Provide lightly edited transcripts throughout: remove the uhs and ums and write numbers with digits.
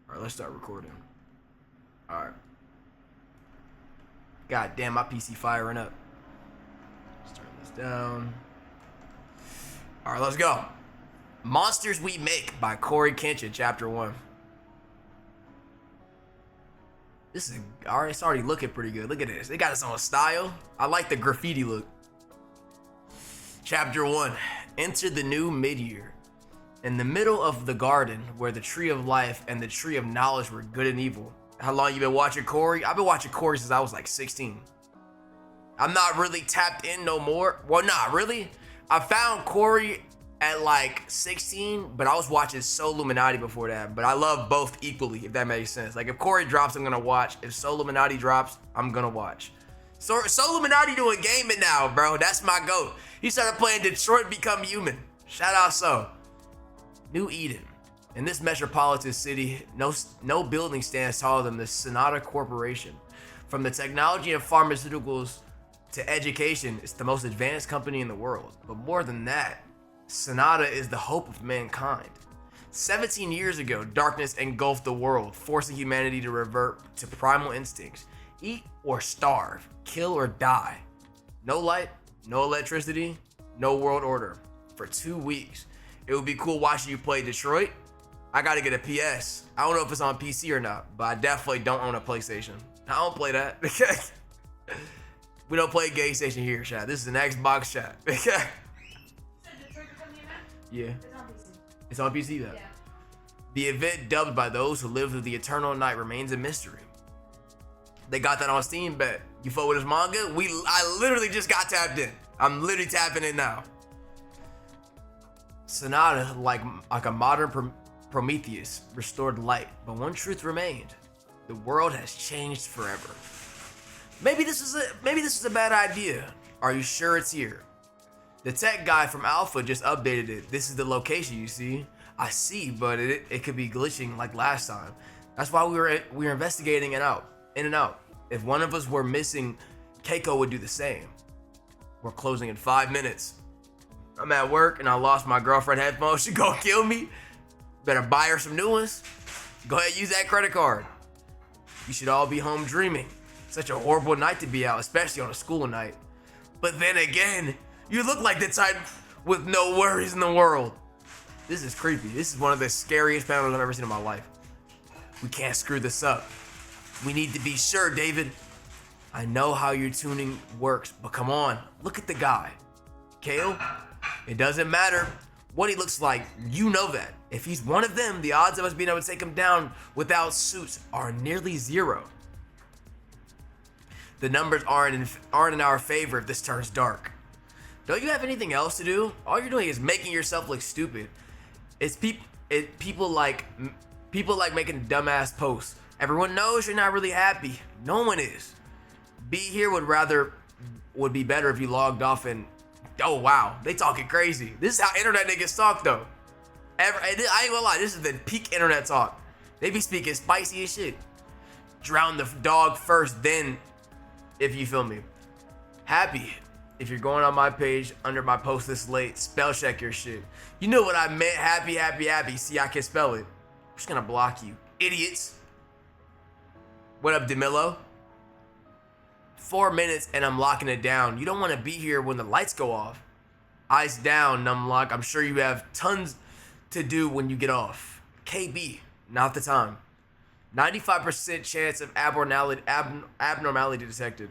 Alright, let's start recording. Alright. God damn, my PC firing up. Let's turn this down. Alright, let's go. Monsters We Make by CORYXKENSHINS, Chapter 1. This is alright, it's already looking pretty good. Look at this. They got its own style. I like the graffiti look. Chapter 1. Enter the new mid-year. In the middle of the garden where the tree of life and the tree of knowledge were good and evil. How long you been watching Cory? I've been watching Cory since I was like 16. I'm not really tapped in no more. Well, not really. I found Cory at like 16, but I was watching Soul Illuminati before that. But I love both equally, if that makes sense. Like if Cory drops, I'm gonna watch. If Soul Illuminati drops, I'm gonna watch. So Soul Illuminati doing gaming now, bro. That's my goat. He started playing Detroit Become Human. Shout out Soul. New Eden. In this metropolitan city, no building stands taller than the Sonata Corporation. From the technology and pharmaceuticals to education, it's the most advanced company in the world. But more than that, Sonata is the hope of mankind. 17 years ago, darkness engulfed the world, forcing humanity to revert to primal instincts. Eat or starve, kill or die. No light, no electricity, no world order. For 2 weeks. It would be cool watching you play Detroit. I gotta get a PS. I don't know if it's on PC or not, but I definitely don't own a PlayStation. I don't play that. We don't play Gay Station here, chat. This is an Xbox chat. Yeah. It's on PC though. Yeah. The event dubbed by those who live through the eternal night remains a mystery. They got that on Steam, bet. You fuck with this manga? I literally just got tapped in. I'm literally tapping in now. Sonata, like a modern Prometheus, restored light, but one truth remained: the world has changed forever. Maybe this is a bad idea. Are you sure it's here? The tech guy from Alpha just updated it. This is the location, you see. I see, but it could be glitching like last time. That's why we were investigating it out, in and out. If one of us were missing, Keiko would do the same. We're closing in 5 minutes. I'm at work and I lost my girlfriend headphones. She gonna kill me. Better buy her some new ones. Go ahead, use that credit card. You should all be home dreaming. Such a horrible night to be out, especially on a school night. But then again, you look like the type with no worries in the world. This is creepy. This is one of the scariest panels I've ever seen in my life. We can't screw this up. We need to be sure, David. I know how your tuning works, but come on, look at the guy. Kale? It doesn't matter what he looks like, you know that. If he's one of them, the odds of us being able to take him down without suits are nearly zero. The numbers aren't in our favor if this turns dark. Don't you have anything else to do? All you're doing is making yourself look stupid. It's people like making dumbass posts. Everyone knows you're not really happy. No one is. Be here would be better if you logged off and. Oh wow, they talking crazy. This is how internet niggas talk though. I ain't gonna lie, this is the peak internet talk. They be speaking spicy as shit. Drown the dog first, then, if you feel me. Happy. If you're going on my page under my post this late, spell check your shit. You know what I meant, happy, happy, happy. See, I can spell it. I'm just gonna block you, idiots. What up, DeMillo? 4 minutes and I'm locking it down. You don't want to be here when the lights go off. Eyes down, Numlock. I'm sure you have tons to do when you get off. KB, not the time. 95% chance of abnormality detected.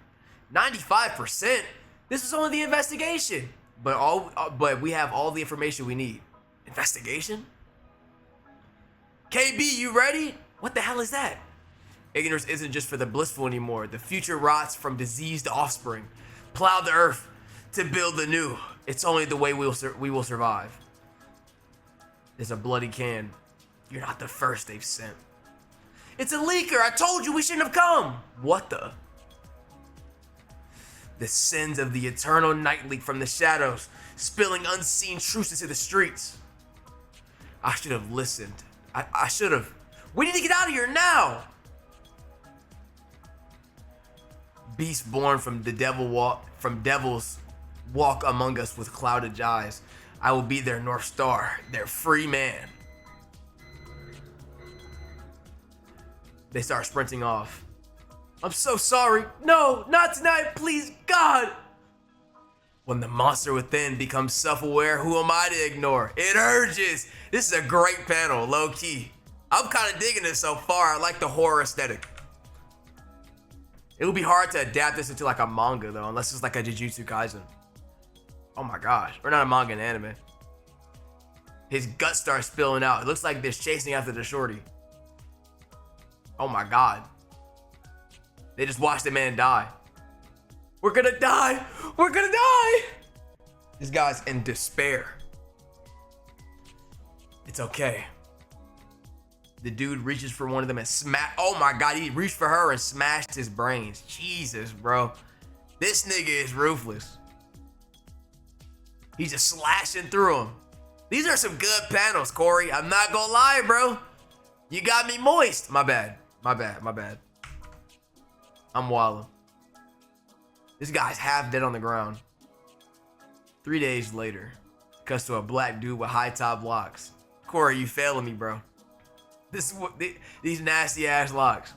95%? This is only the investigation. But we have all the information we need. Investigation? KB, you ready? What the hell is that? Ignorance isn't just for the blissful anymore. The future rots from diseased offspring. Plow the earth to build the new. It's only the way we will survive. There's a bloody can. You're not the first they've sent. It's a leaker. I told you we shouldn't have come. What the? The sins of the eternal night leak from the shadows, spilling unseen truths into the streets. I should have listened. I should have. We need to get out of here now. Beast born from devils walk among us with clouded eyes. I will be their North Star, their free man. They start sprinting off. I'm so sorry. No, not tonight, please, God. When the monster within becomes self-aware, who am I to ignore? It urges. This is a great panel, low key. I'm kind of digging this so far. I like the horror aesthetic. It would be hard to adapt this into like a manga though, unless it's like a Jujutsu Kaisen. Oh my gosh, or not a manga, an anime. His guts start spilling out. It looks like they're chasing after the shorty. Oh my God. They just watched the man die. We're gonna die. We're gonna die. This guy's in despair. It's okay. The dude reaches for one of them and smash. Oh my God, he reached for her and smashed his brains. Jesus, bro. This nigga is ruthless. He's just slashing through him. These are some good panels, Corey. I'm not gonna lie, bro. You got me moist. My bad. My bad. My bad. I'm wildin'. This guy's half dead on the ground. 3 days later, cuts to a black dude with high top locks. Corey, you failing me, bro. This is what these nasty ass locks.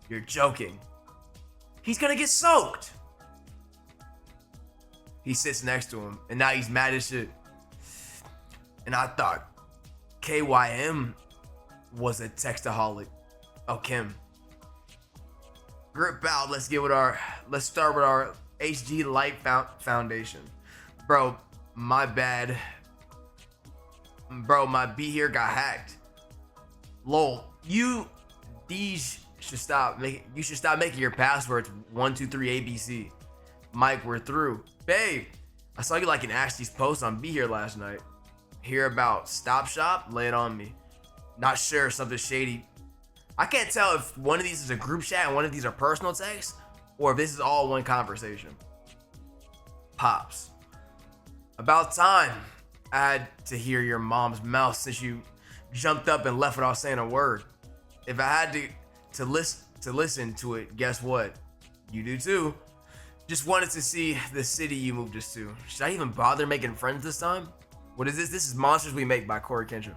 You're joking. He's gonna get soaked. He sits next to him, and now he's mad as shit. And I thought KYM was a textaholic. Oh, Kim. Grip out. Let's start with our HG Light Foundation. Bro, my bad. Bro, my B here got hacked. Lol, these should stop making. You should stop making your passwords 123 ABC. Mike, we're through. Babe, I saw you liking Ashley's post on Be Here last night. Hear about Stop Shop? Lay it on me. Not sure, something shady. I can't tell if one of these is a group chat and one of these are personal texts, or if this is all one conversation. Pops. About time I had to hear your mom's mouth since you jumped up and left without saying a word. If I had to listen to it, guess what? You do too. Just wanted to see the city you moved us to. Should I even bother making friends this time? What is this? This is Monsters We Make by CORYXKENSHINS.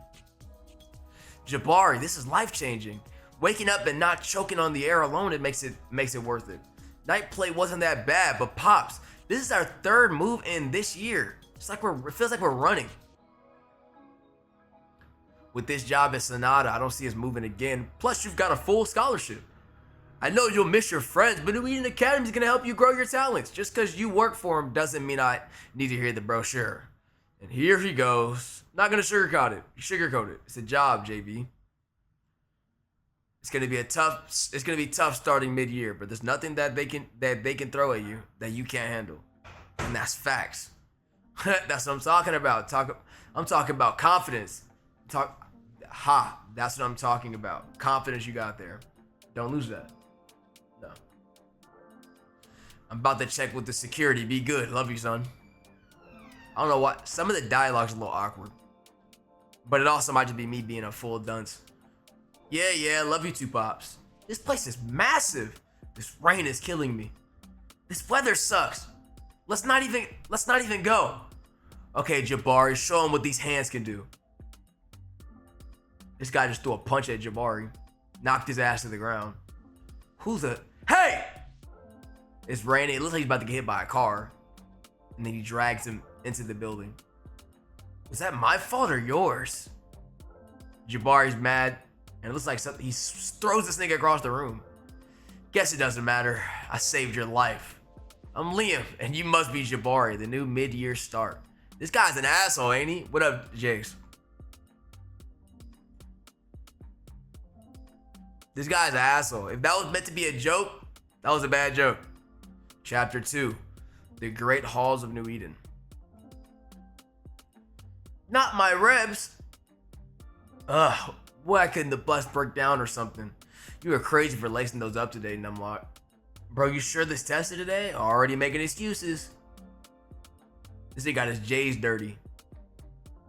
Jabari, this is life-changing. Waking up and not choking on the air alone, it makes it worth it. Night play wasn't that bad, but Pops, this is our third move in this year. It feels like we're running. With this job at Sonata, I don't see us moving again. Plus, you've got a full scholarship. I know you'll miss your friends, but New Eden Academy is gonna help you grow your talents. Just because you work for them doesn't mean I need to hear the brochure. And here he goes. Not gonna sugarcoat it. It's a job, JB. It's gonna be tough starting mid-year, but there's nothing that they can throw at you that you can't handle. And that's facts. That's what I'm talking about. I'm talking about confidence. That's what I'm talking about. Confidence you got there. Don't lose that. No. I'm about to check with the security. Be good. Love you, son. I don't know what. Some of the dialogue's a little awkward. But it also might just be me being a full dunce. Yeah, love you too, Pops. This place is massive. This rain is killing me. This weather sucks. Let's not even go. Okay, Jabari, show him what these hands can do. This guy just threw a punch at Jabari. Knocked his ass to the ground. Hey! It's raining. It looks like he's about to get hit by a car. And then he drags him into the building. Was that my fault or yours? Jabari's mad. And it looks like he throws this nigga across the room. Guess it doesn't matter. I saved your life. I'm Liam, and you must be Jabari, the new mid-year start. This guy's an asshole, ain't he? What up, Jace? This guy's an asshole. If that was meant to be a joke, that was a bad joke. Chapter 2, The Great Halls of New Eden. Not my rebs. Ugh, why couldn't the bus break down or something? You were crazy for lacing those up today, Numlock. Bro, you sure this tested today? Already making excuses. This nigga got his J's dirty.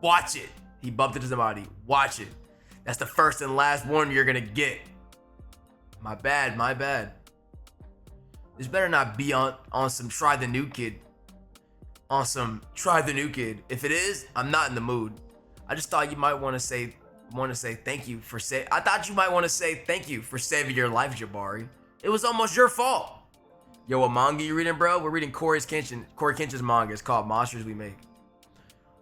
Watch it. He bumped into somebody. Watch it. That's the first and last warning you're gonna get. My bad. This better not be on some try the new kid. On some try the new kid. If it is, I'm not in the mood. I just thought you might want to say I want to say thank you for I thought you might want to say thank you for saving your life, Jabari. It was almost your fault. Yo, what manga you reading, bro? We're reading CORYXKENSHINS manga. It's called Monsters We Make.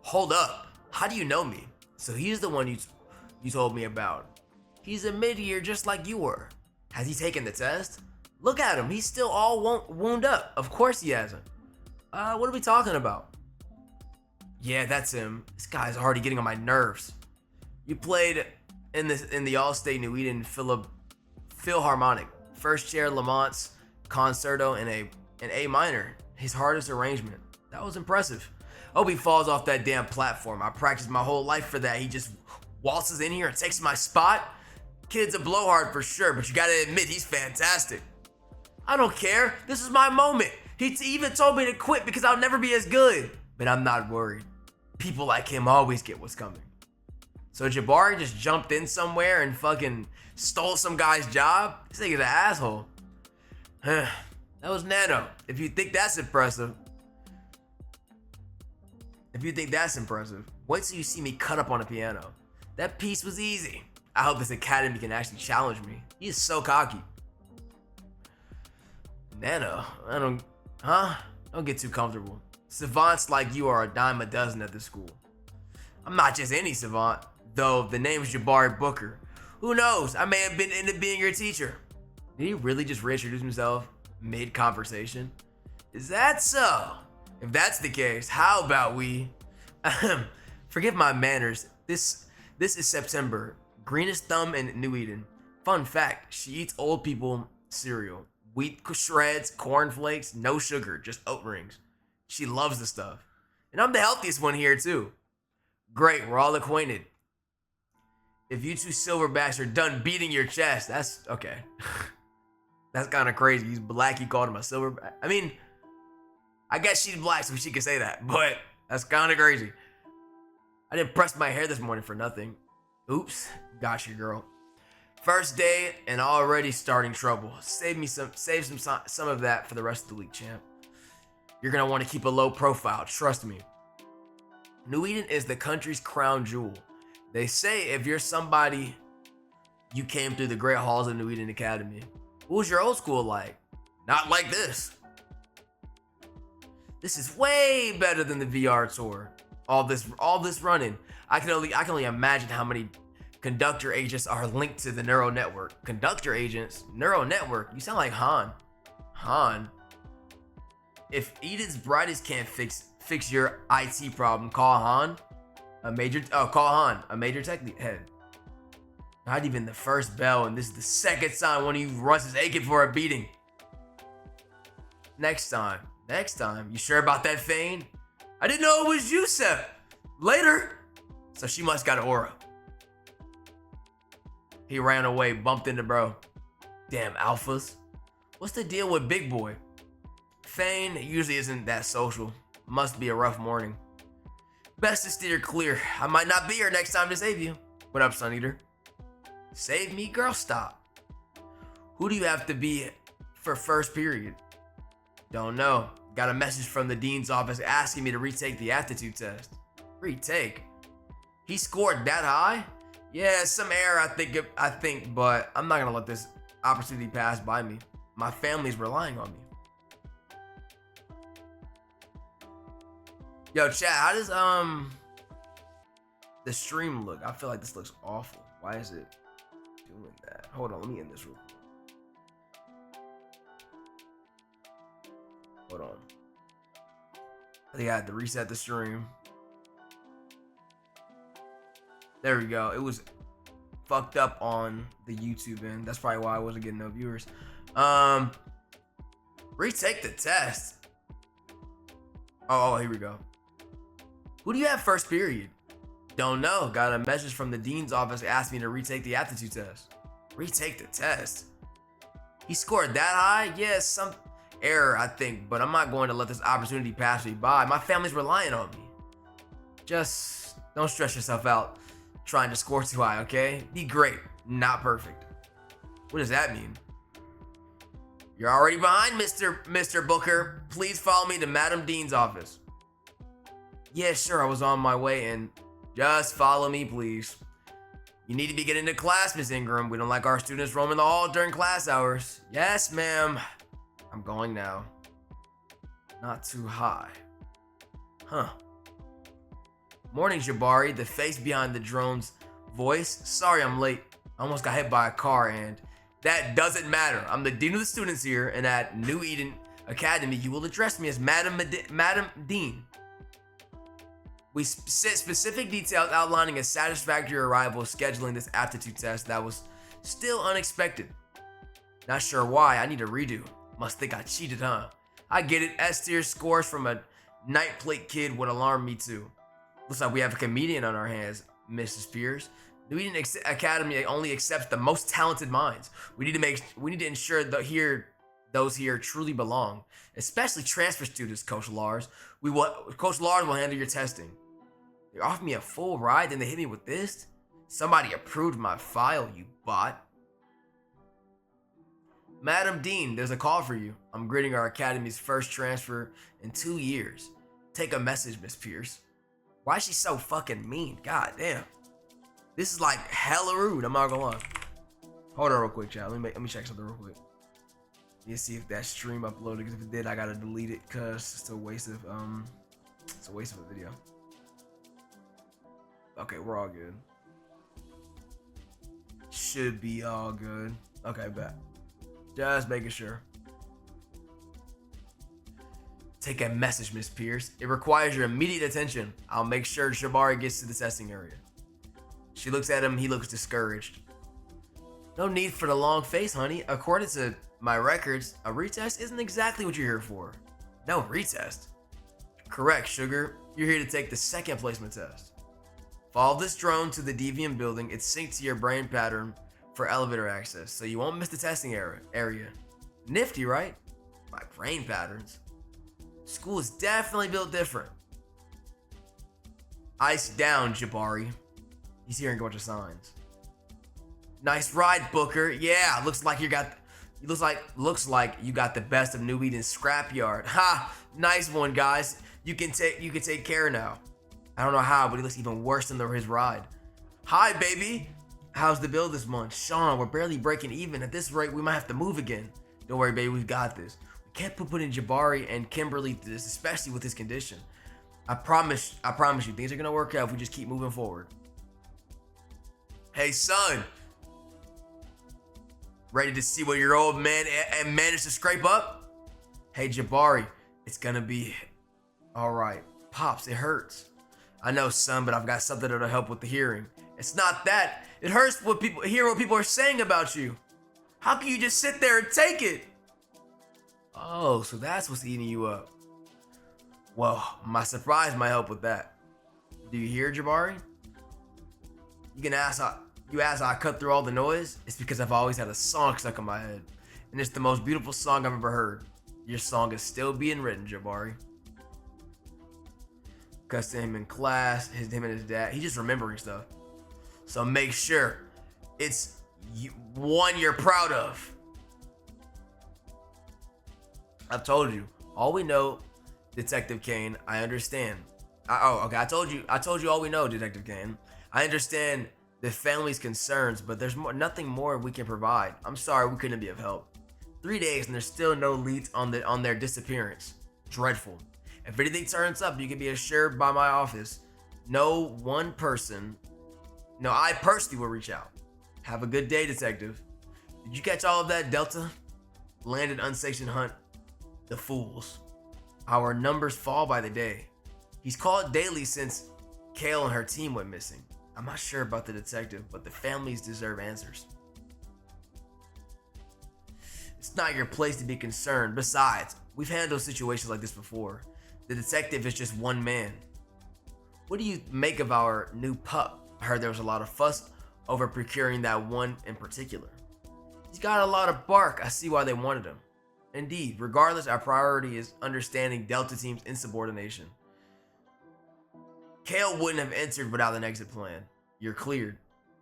Hold up. How do you know me? So he's the one you told me about. He's a mid-year just like you were. Has he taken the test? Look at him. He's still all wound up. Of course he hasn't. What are we talking about? Yeah, that's him. This guy's already getting on my nerves. You played in the All-State New Eden Philharmonic. First chair Lamont's concerto in A minor. His hardest arrangement. That was impressive. Hope he falls off that damn platform. I practiced my whole life for that. He just waltzes in here and takes my spot. Kid's a blowhard for sure, but you gotta admit he's fantastic. I don't care. This is my moment. He even told me to quit because I'll never be as good. But I'm not worried. People like him always get what's coming. So Jabari just jumped in somewhere and fucking stole some guy's job? This nigga's an asshole. That was Nano. If you think that's impressive, wait till you see me cut up on a piano. That piece was easy. I hope this academy can actually challenge me. He is so cocky. Nano, don't get too comfortable. Savants like you are a dime a dozen at this school. I'm not just any savant, though the name is Jabari Booker. Who knows? I may have been into being your teacher. Did he really just reintroduce himself mid-conversation? Is that so? If that's the case, how about we... Forgive my manners. This is September. Greenest thumb in New Eden. Fun fact, she eats old people cereal. Wheat shreds, cornflakes, no sugar, just oat rings. She loves the stuff. And I'm the healthiest one here too. Great, we're all acquainted. If you two silverbacks are done beating your chest, that's okay. That's kind of crazy. He's black, he called him a silverback. I mean, I guess she's black so she can say that, but that's kind of crazy. I didn't press my hair this morning for nothing. Oops, got you, girl. First day and already starting trouble. Save some of that for the rest of the week, champ. You're gonna want to keep a low profile, trust me. New Eden is the country's crown jewel. They say if you're somebody, you came through the great halls of New Eden Academy. What was your old school like? Not like this. This is way better than the VR tour. All this running. I can only imagine how many conductor agents are linked to the neural network. Conductor agents? Neural network? You sound like Han. Han? If Eden's brightest can't fix your IT problem, call Han. Call Han, a major tech head. Not even the first bell, and this is the second time one of you Russ is aching for a beating. Next time. You sure about that, Fane? I didn't know it was you, Seth. Later. So she must got an aura. He ran away, bumped into bro. Damn alphas. What's the deal with Big Boy? Fane usually isn't that social. Must be a rough morning. Best to steer clear. I might not be here next time to save you. What up, Sun Eater? Save me? Girl, stop. Who do you have to be for first period? Don't know. Got a message from the dean's office asking me to retake the aptitude test. Retake? He scored that high? Yeah, some error I think, but I'm not gonna let this opportunity pass by me. My family's relying on me. Yo, chat, how does the stream look? I feel like this looks awful. Why is it doing that? Hold on, let me end this real quick. Hold on. I think I had to reset the stream. There we go. It was fucked up on the YouTube end. That's probably why I wasn't getting no viewers. Retake the test. Oh, here we go. Who do you have first period? Don't know. Got a message from the dean's office asking me to retake the aptitude test. Retake the test? He scored that high? Yeah, some error, I think, but I'm not going to let this opportunity pass me by. My family's relying on me. Just don't stress yourself out trying to score too high, okay? Be great, not perfect. What does that mean? You're already behind, Mr. Booker. Please follow me to Madam Dean's office. Yeah, sure, I was on my way and just follow me, please. You need to be getting to class, Miss Ingram. We don't like our students roaming the hall during class hours. Yes, ma'am. I'm going now. Not too high. Huh. Morning, Jabari. The face behind the drone's voice. Sorry I'm late. I almost got hit by a car, and that doesn't matter. I'm the dean of the students here, and at New Eden Academy, you will address me as Madam Dean. We set specific details outlining a satisfactory arrival, scheduling this aptitude test that was still unexpected. Not sure why. I need a redo. Must think I cheated, huh? I get it. S-tier scores from a night plate kid would alarm me too. Looks like we have a comedian on our hands, Mrs. Pierce. New Eden Academy only accepts the most talented minds. We need to ensure that those here truly belong, especially transfer students, Coach Lars. Coach Lars will handle your testing. They offered me a full ride, then they hit me with this? Somebody approved my file, you bot. Madam Dean, there's a call for you. I'm greeting our academy's first transfer in 2 years. Take a message, Miss Pierce. Why is she so fucking mean? God damn. This is like hella rude, I'm not gonna lie. Hold on real quick, chat. Let me check something real quick. Let's see if that stream uploaded, because if it did, I gotta delete it because it's a waste of a video. Okay, we're all good. Should be all good. Okay, bet. Just making sure. Take a message, Miss Pierce. It requires your immediate attention. I'll make sure Jabari gets to the testing area. She looks at him. He looks discouraged. No need for the long face, honey. According to my records, a retest isn't exactly what you're here for. No retest? Correct, sugar. You're here to take the second placement test. Follow this drone to the Deviant building. It's synced to your brain pattern for elevator access, so you won't miss the testing area. Nifty, right? My brain patterns. School is definitely built different. Ice down, Jabari. He's hearing a bunch of signs. Nice ride, Booker. Yeah, looks like you got the best of New Eden's scrapyard. Ha! Nice one, guys. You can take care now. I don't know how, but he looks even worse than his ride. Hi, baby. How's the bill this month? Sean, we're barely breaking even. At this rate, we might have to move again. Don't worry, baby. We've got this. We can't put in Jabari and Kimberly through this, especially with his condition. I promise you, things are gonna work out if we just keep moving forward. Hey, son. Ready to see what your old man managed to scrape up? Hey, Jabari, it's gonna be all right. Pops, it hurts. I know, son, but I've got something that'll help with the hearing. It's not that. It hurts hear what people are saying about you. How can you just sit there and take it? Oh, so that's what's eating you up. Well, my surprise might help with that. Do you hear, Jabari? You ask how I cut through all the noise? It's because I've always had a song stuck in my head. And it's the most beautiful song I've ever heard. Your song is still being written, Jabari. Cuts to him in class, him and his dad. He's just remembering stuff. So make sure it's one you're proud of. I've told you. All we know, Detective Kane, I understand. Okay, I told you all we know, Detective Kane. I understand the family's concerns, but there's nothing more we can provide. I'm sorry we couldn't be of help. 3 days and there's still no leads on their disappearance. Dreadful. If anything turns up, you can be assured by my office. I personally will reach out. Have a good day, Detective. Did you catch all of that, Delta? Landed unsanctioned hunt. The fools. Our numbers fall by the day. He's called daily since Kale and her team went missing. I'm not sure about the detective, but the families deserve answers. It's not your place to be concerned. Besides, we've handled situations like this before. The detective is just one man. What do you make of our new pup? I heard there was a lot of fuss over procuring that one in particular. He's got a lot of bark. I see why they wanted him. Indeed, regardless, our priority is understanding Delta Team's insubordination. Kale wouldn't have entered without an exit plan. You're cleared.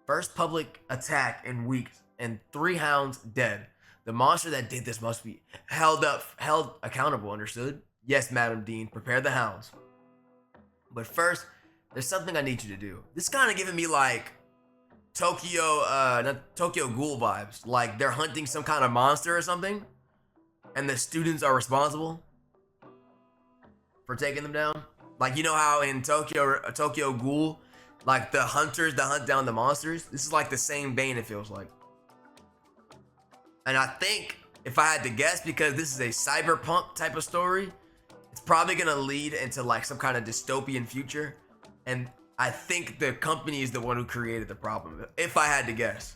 First public attack in weeks and 3 hounds dead. The monster that did this must be held accountable, understood? Yes, Madam Dean, prepare the hounds. But first, there's something I need you to do. This is kind of giving me like not Tokyo Ghoul vibes. Like they're hunting some kind of monster or something, and the students are responsible for taking them down. Like you know how in Tokyo Ghoul, like the hunters that hunt down the monsters. This is like the same vein. It feels like. And I think if I had to guess, because this is a cyberpunk type of story, it's probably gonna lead into like some kind of dystopian future. And I think the company is the one who created the problem, if I had to guess.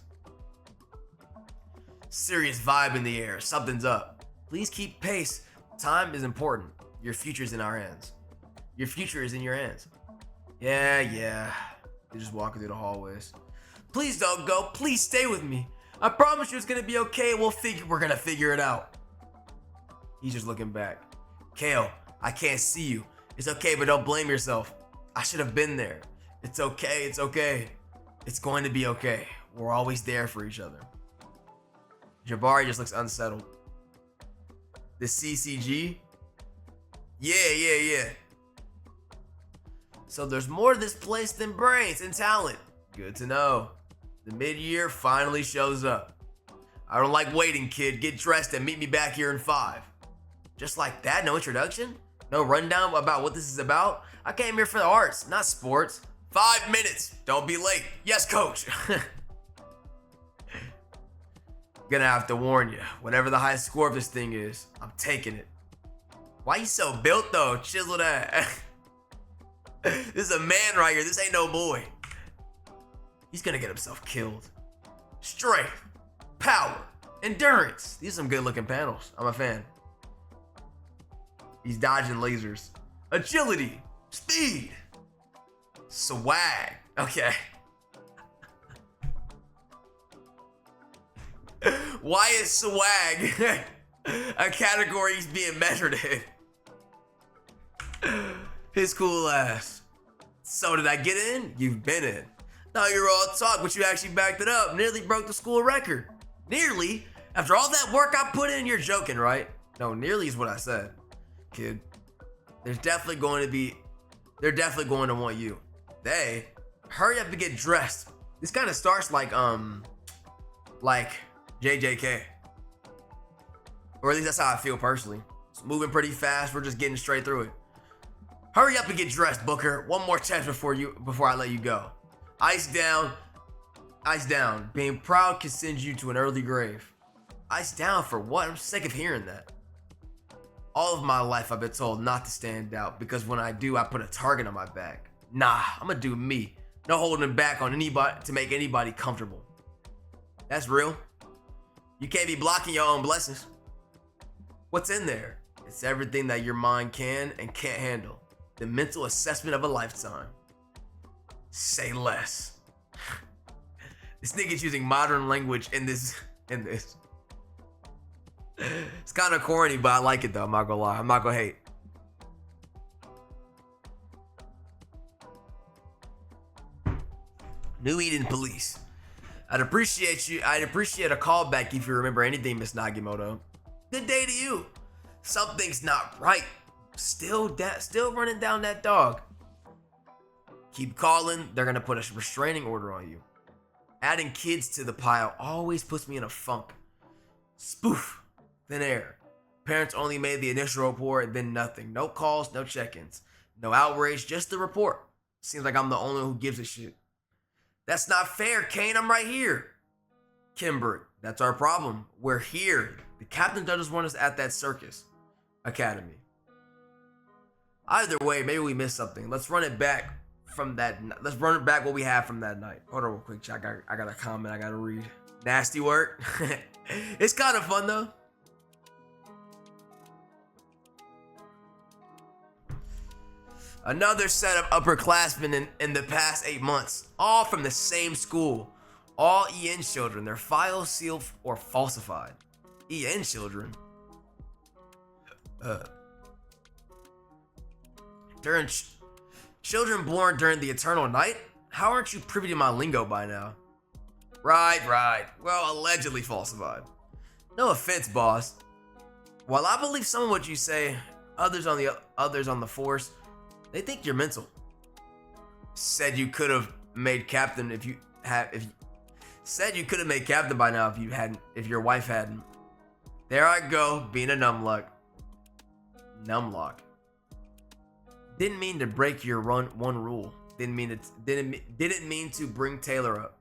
Serious vibe in the air, something's up. Please keep pace. Time is important. Your future's in our hands. Your future is in your hands. Yeah. They're just walking through the hallways. Please don't go. Please stay with me. I promise you it's gonna be okay. We're gonna figure it out. He's just looking back. Kale, I can't see you. It's okay, but don't blame yourself. I should have been there. It's okay. It's okay. It's going to be okay. We're always there for each other. Jabari just looks unsettled. The CCG? Yeah. So there's more to this place than brains and talent. Good to know. The mid-year finally shows up. I don't like waiting, kid. Get dressed and meet me back here in 5. Just like that? No introduction? No rundown about what this is about? I came here for the arts, not sports. 5 minutes. Don't be late. Yes, coach. Gonna have to warn you. Whatever the high score of this thing is, I'm taking it. Why you so built though? Chisel that. This is a man right here. This ain't no boy. He's gonna get himself killed. Strength, power, endurance. These are some good looking panels. I'm a fan. He's dodging lasers. Agility, speed, swag. Okay. Why is swag a category he's being measured in? His cool ass. So did I get in? You've been in. Thought you were all talk, but you actually backed it up. Nearly broke the school record. Nearly? After all that work I put in, you're joking, right? No, nearly is what I said. Kid, they're definitely going to want you. Hurry up and get dressed. This kind of starts like JJK. Or at least that's how I feel personally. It's moving pretty fast. We're just getting straight through it. Hurry up and get dressed, Booker. One more test before I let you go. Ice down. Being proud can send you to an early grave. Ice down for what? I'm sick of hearing that. All of my life I've been told not to stand out because when I do, I put a target on my back. Nah, I'm gonna do me. No holding back on anybody to make anybody comfortable. That's real. You can't be blocking your own blessings. What's in there? It's everything that your mind can and can't handle. The mental assessment of a lifetime. Say less. This nigga's using modern language in this. It's kind of corny, but I like it though. I'm not gonna lie. I'm not gonna hate. New Eden Police. I'd appreciate a callback if you remember anything, Miss Nagimoto. Good day to you. Something's not right. Still running down that dog. Keep calling. They're gonna put a restraining order on you. Adding kids to the pile always puts me in a funk. Spoof. Thin air. Parents only made the initial report, then nothing. No calls, no check-ins. No outrage, just the report. Seems like I'm the only one who gives a shit. That's not fair, Kane. I'm right here. Kimber, that's our problem. We're here. The captain doesn't want us at that circus academy. Either way, maybe we missed something. Let's run it back from that. Let's run it back what we had from that night. Hold on real quick. I got a comment I got to read. Nasty work. It's kind of fun though. Another set of upperclassmen in the past 8 months, all from the same school. All EN children, their files sealed or falsified. EN children? Children born during the eternal night? How aren't you privy to my lingo by now? Right. Well, allegedly falsified. No offense, boss. While I believe some of what you say, others on the force, they think you're mental. Said you could have made captain if Said you could have made captain by now if your wife hadn't. There I go, being a numluck. Numlock. Didn't mean to break your one rule. Didn't mean to bring Taylor up.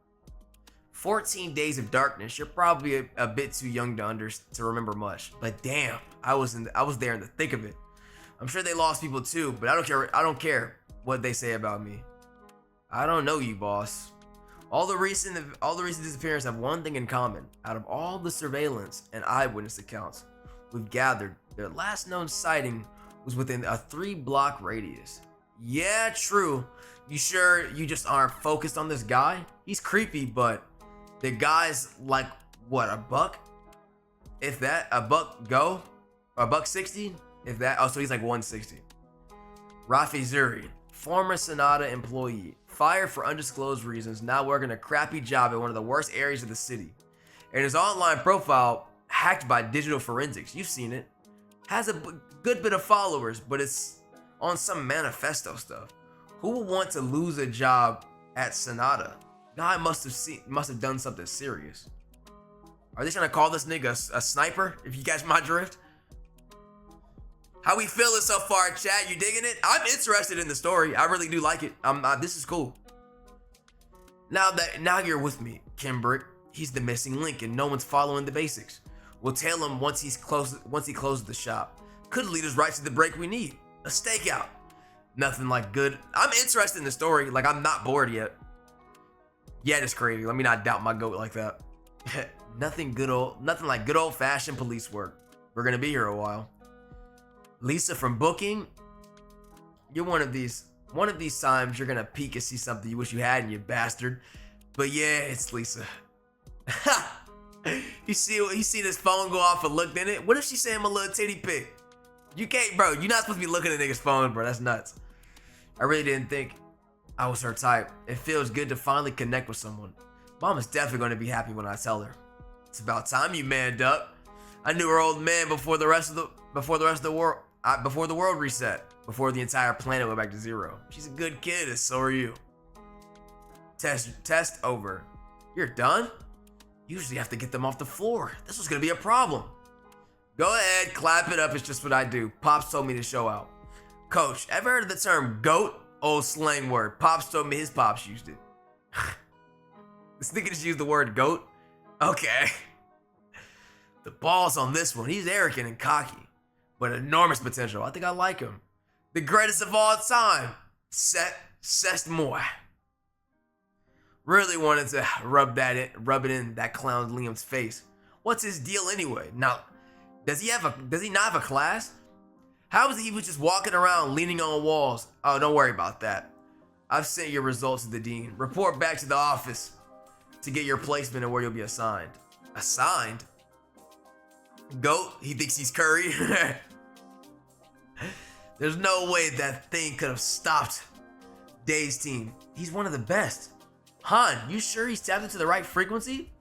14 Days of Darkness. You're probably a bit too young to remember much. But damn, I was there in the thick of it. I'm sure they lost people too, but I don't care what they say about me. I don't know you, boss. All the recent disappearances have one thing in common. Out of all the surveillance and eyewitness accounts we've gathered, their last known sighting was within a 3-block radius. Yeah, true. You sure you just aren't focused on this guy? He's creepy, but the guy's like, what, a buck? If that, a buck go? A buck 60? If that, oh, so he's like 160. Rafi Zuri, former Sonata employee, fired for undisclosed reasons, now working a crappy job in one of the worst areas of the city. And his online profile, hacked by digital forensics, you've seen it, has a good bit of followers, but it's on some manifesto stuff. Who would want to lose a job at Sonata? Guy must have done something serious. Are they trying to call this nigga a sniper? If you catch my drift. How we feeling so far, chat? You digging it? I'm interested in the story. I really do like it. This is cool. Now you're with me, Kimbrick. He's the missing link, and no one's following the basics. We'll tell him once he closes the shop. Could lead us right to the break we need. A stakeout. Nothing like good. I'm interested in the story. Like, I'm not bored yet. Yeah, it's crazy. Let me not doubt my goat like that. Nothing like good old-fashioned police work. We're gonna be here a while. Lisa from booking. You're one of these times you're gonna peek and see something you wish you hadn't, you bastard. But yeah, it's Lisa. You see this phone go off and looked in it? What if she's saying my little titty pic? You can't, bro. You're not supposed to be looking at niggas' phone, bro. That's nuts. I really didn't think I was her type. It feels good to finally connect with someone. Mom is definitely going to be happy when I tell her. It's about time you manned up. I knew her old man before the world reset. Before the entire planet went back to zero. She's a good kid, and so are you. Test over. You're done? Usually have to get them off the floor. This was gonna be a problem. Go ahead, clap it up. It's just what I do. Pops told me to show out. Coach, ever heard of the term goat? Old slang word. Pops told me his pops used it. This nigga just used the word goat? Okay. The balls on this one. He's arrogant and cocky, but enormous potential. I think I like him. The greatest of all time. C'est moi. Really wanted to rub it in that clown Liam's face. What's his deal anyway? Now, does he not have a class? How is he just walking around leaning on walls? Oh, don't worry about that. I've sent your results to the dean. Report back to the office to get your placement and where you'll be assigned. Assigned? Goat? He thinks he's Curry? There's no way that thing could have stopped Day's team. He's one of the best. Han, you sure he's tapped into the right frequency?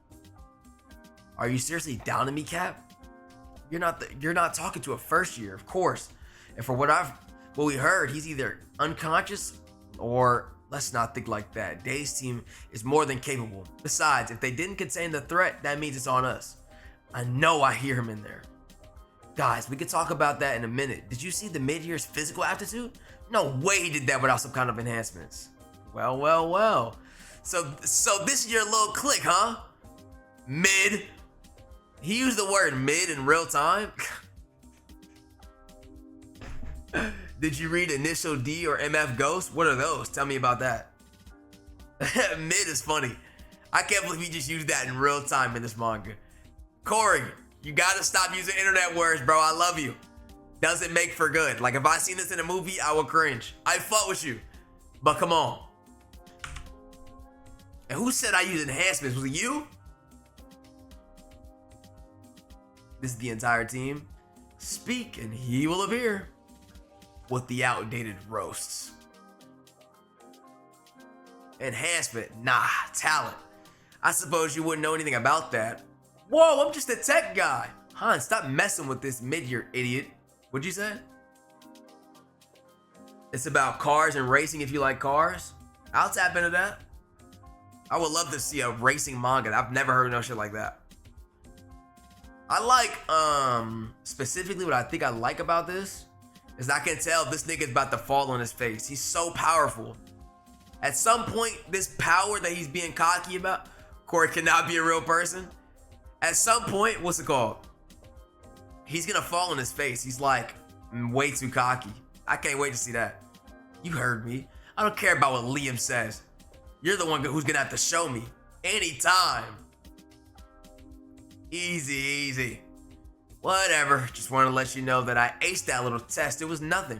Are you seriously down to me, Cap? You're not talking to a first year, of course. And for what we heard, he's either unconscious or let's not think like that. Day's team is more than capable. Besides, if they didn't contain the threat, that means it's on us. I know I hear him in there. Guys, we could talk about that in a minute. Did you see the mid-year's physical aptitude? No way he did that without some kind of enhancements. Well. So this is your little click, huh? Mid. He used the word mid in real time. Did you read Initial D or MF Ghost? What are those? Tell me about that. Mid is funny. I can't believe he just used that in real time in this manga. Corey, you gotta stop using internet words, bro. I love you. Doesn't make for good. Like, if I seen this in a movie, I would cringe. I fuck with you. But come on. And who said I use enhancements? Was it you? This is the entire team. Speak and he will appear with the outdated roasts. Enhancement, nah. Talent, I suppose you wouldn't know anything about that. Whoa, I'm just a tech guy. Han, stop messing with this mid-year, idiot. What'd you say? It's about cars and racing if you like cars. I'll tap into that. I would love to see a racing manga. I've never heard of no shit like that. I like, specifically what I think I like about this is I can tell this nigga's about to fall on his face. He's so powerful. At some point, this power that he's being cocky about, Corey cannot be a real person. At some point, what's it called? He's gonna fall on his face. He's like way too cocky. I can't wait to see that. You heard me. I don't care about what Liam says. You're the one who's gonna have to show me anytime. Easy, easy. Whatever. Just wanted to let you know that I aced that little test. It was nothing.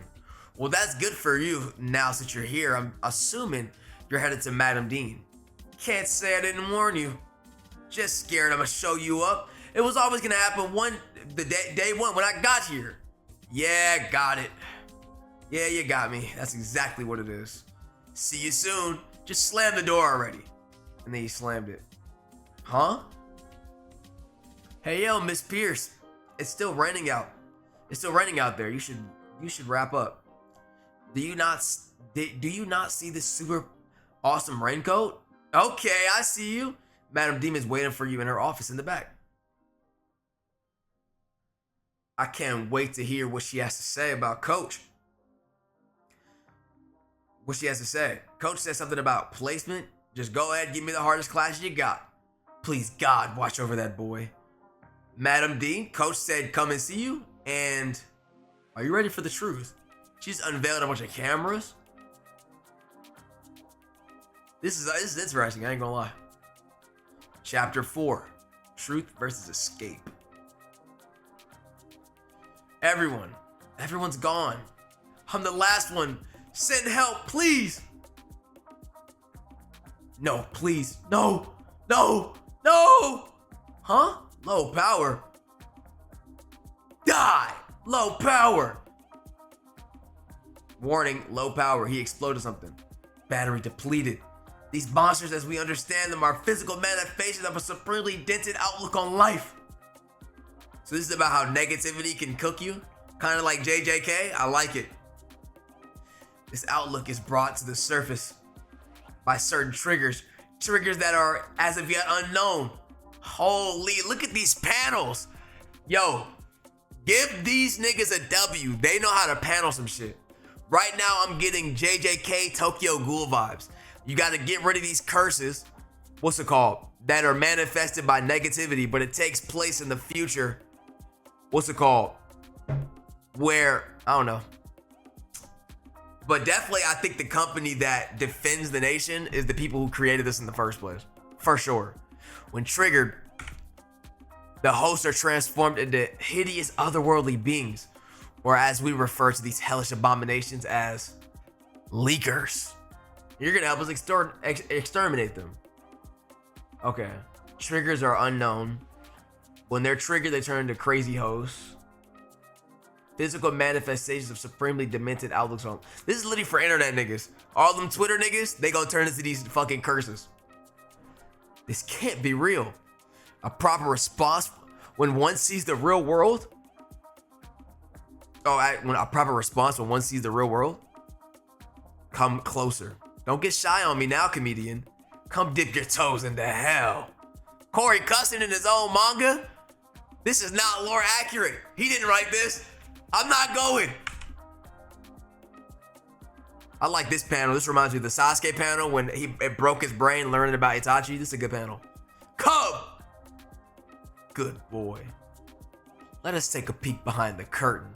Well, that's good for you now since you're here. I'm assuming you're headed to Madam Dean. Can't say I didn't warn you. Just scared I'm gonna show you up. It was always gonna happen day one when I got here. Yeah, got it. Yeah, you got me. That's exactly what it is. See you soon. Just slam the door already. And then he slammed it. Huh? Hey, yo, Miss Pierce. It's still raining out. It's still raining out there. You should wrap up. Do you not see this super awesome raincoat? Okay, I see you. Madam Dean is waiting for you in her office in the back. I can't wait to hear what she has to say about Coach. What she has to say. Coach said something about placement. Just go ahead, give me the hardest class you got. Please, God, watch over that boy. Madam Dean, Coach said come and see you. And are you ready for the truth? She's unveiled a bunch of cameras. This is interesting, I ain't gonna lie. Chapter 4, Truth versus Escape. Everyone's gone. I'm the last one. Send help, please. No, please, no. Huh? Low power. Die, low power. Warning, low power, he exploded something. Battery depleted. These monsters, as we understand them, are physical manifestations of a supremely dented outlook on life. So this is about how negativity can cook you? Kind of like JJK? I like it. This outlook is brought to the surface by certain triggers that are as of yet unknown. Holy, look at these panels. Yo, give these niggas a W. They know how to panel some shit. Right now, I'm getting JJK Tokyo Ghoul vibes. You got to get rid of these curses, what's it called, that are manifested by negativity, but it takes place in the future, what's it called, where, I don't know. But definitely, I think the company that defends the nation is the people who created this in the first place, for sure. When triggered, the hosts are transformed into hideous otherworldly beings, or as we refer to these hellish abominations as leakers. You're gonna help us exterminate them. Okay. Triggers are unknown. When they're triggered, they turn into crazy hosts. Physical manifestations of supremely demented outlooks on. This is literally for internet niggas. All them Twitter niggas, they gonna turn into these fucking curses. This can't be real. A proper response when one sees the real world? When a proper response when one sees the real world? Come closer. Don't get shy on me now, comedian. Come dip your toes into hell. Corey cussing in his own manga? This is not lore accurate. He didn't write this. I'm not going. I like this panel. This reminds me of the Sasuke panel when it broke his brain learning about Itachi. This is a good panel. Come! Good boy. Let us take a peek behind the curtain.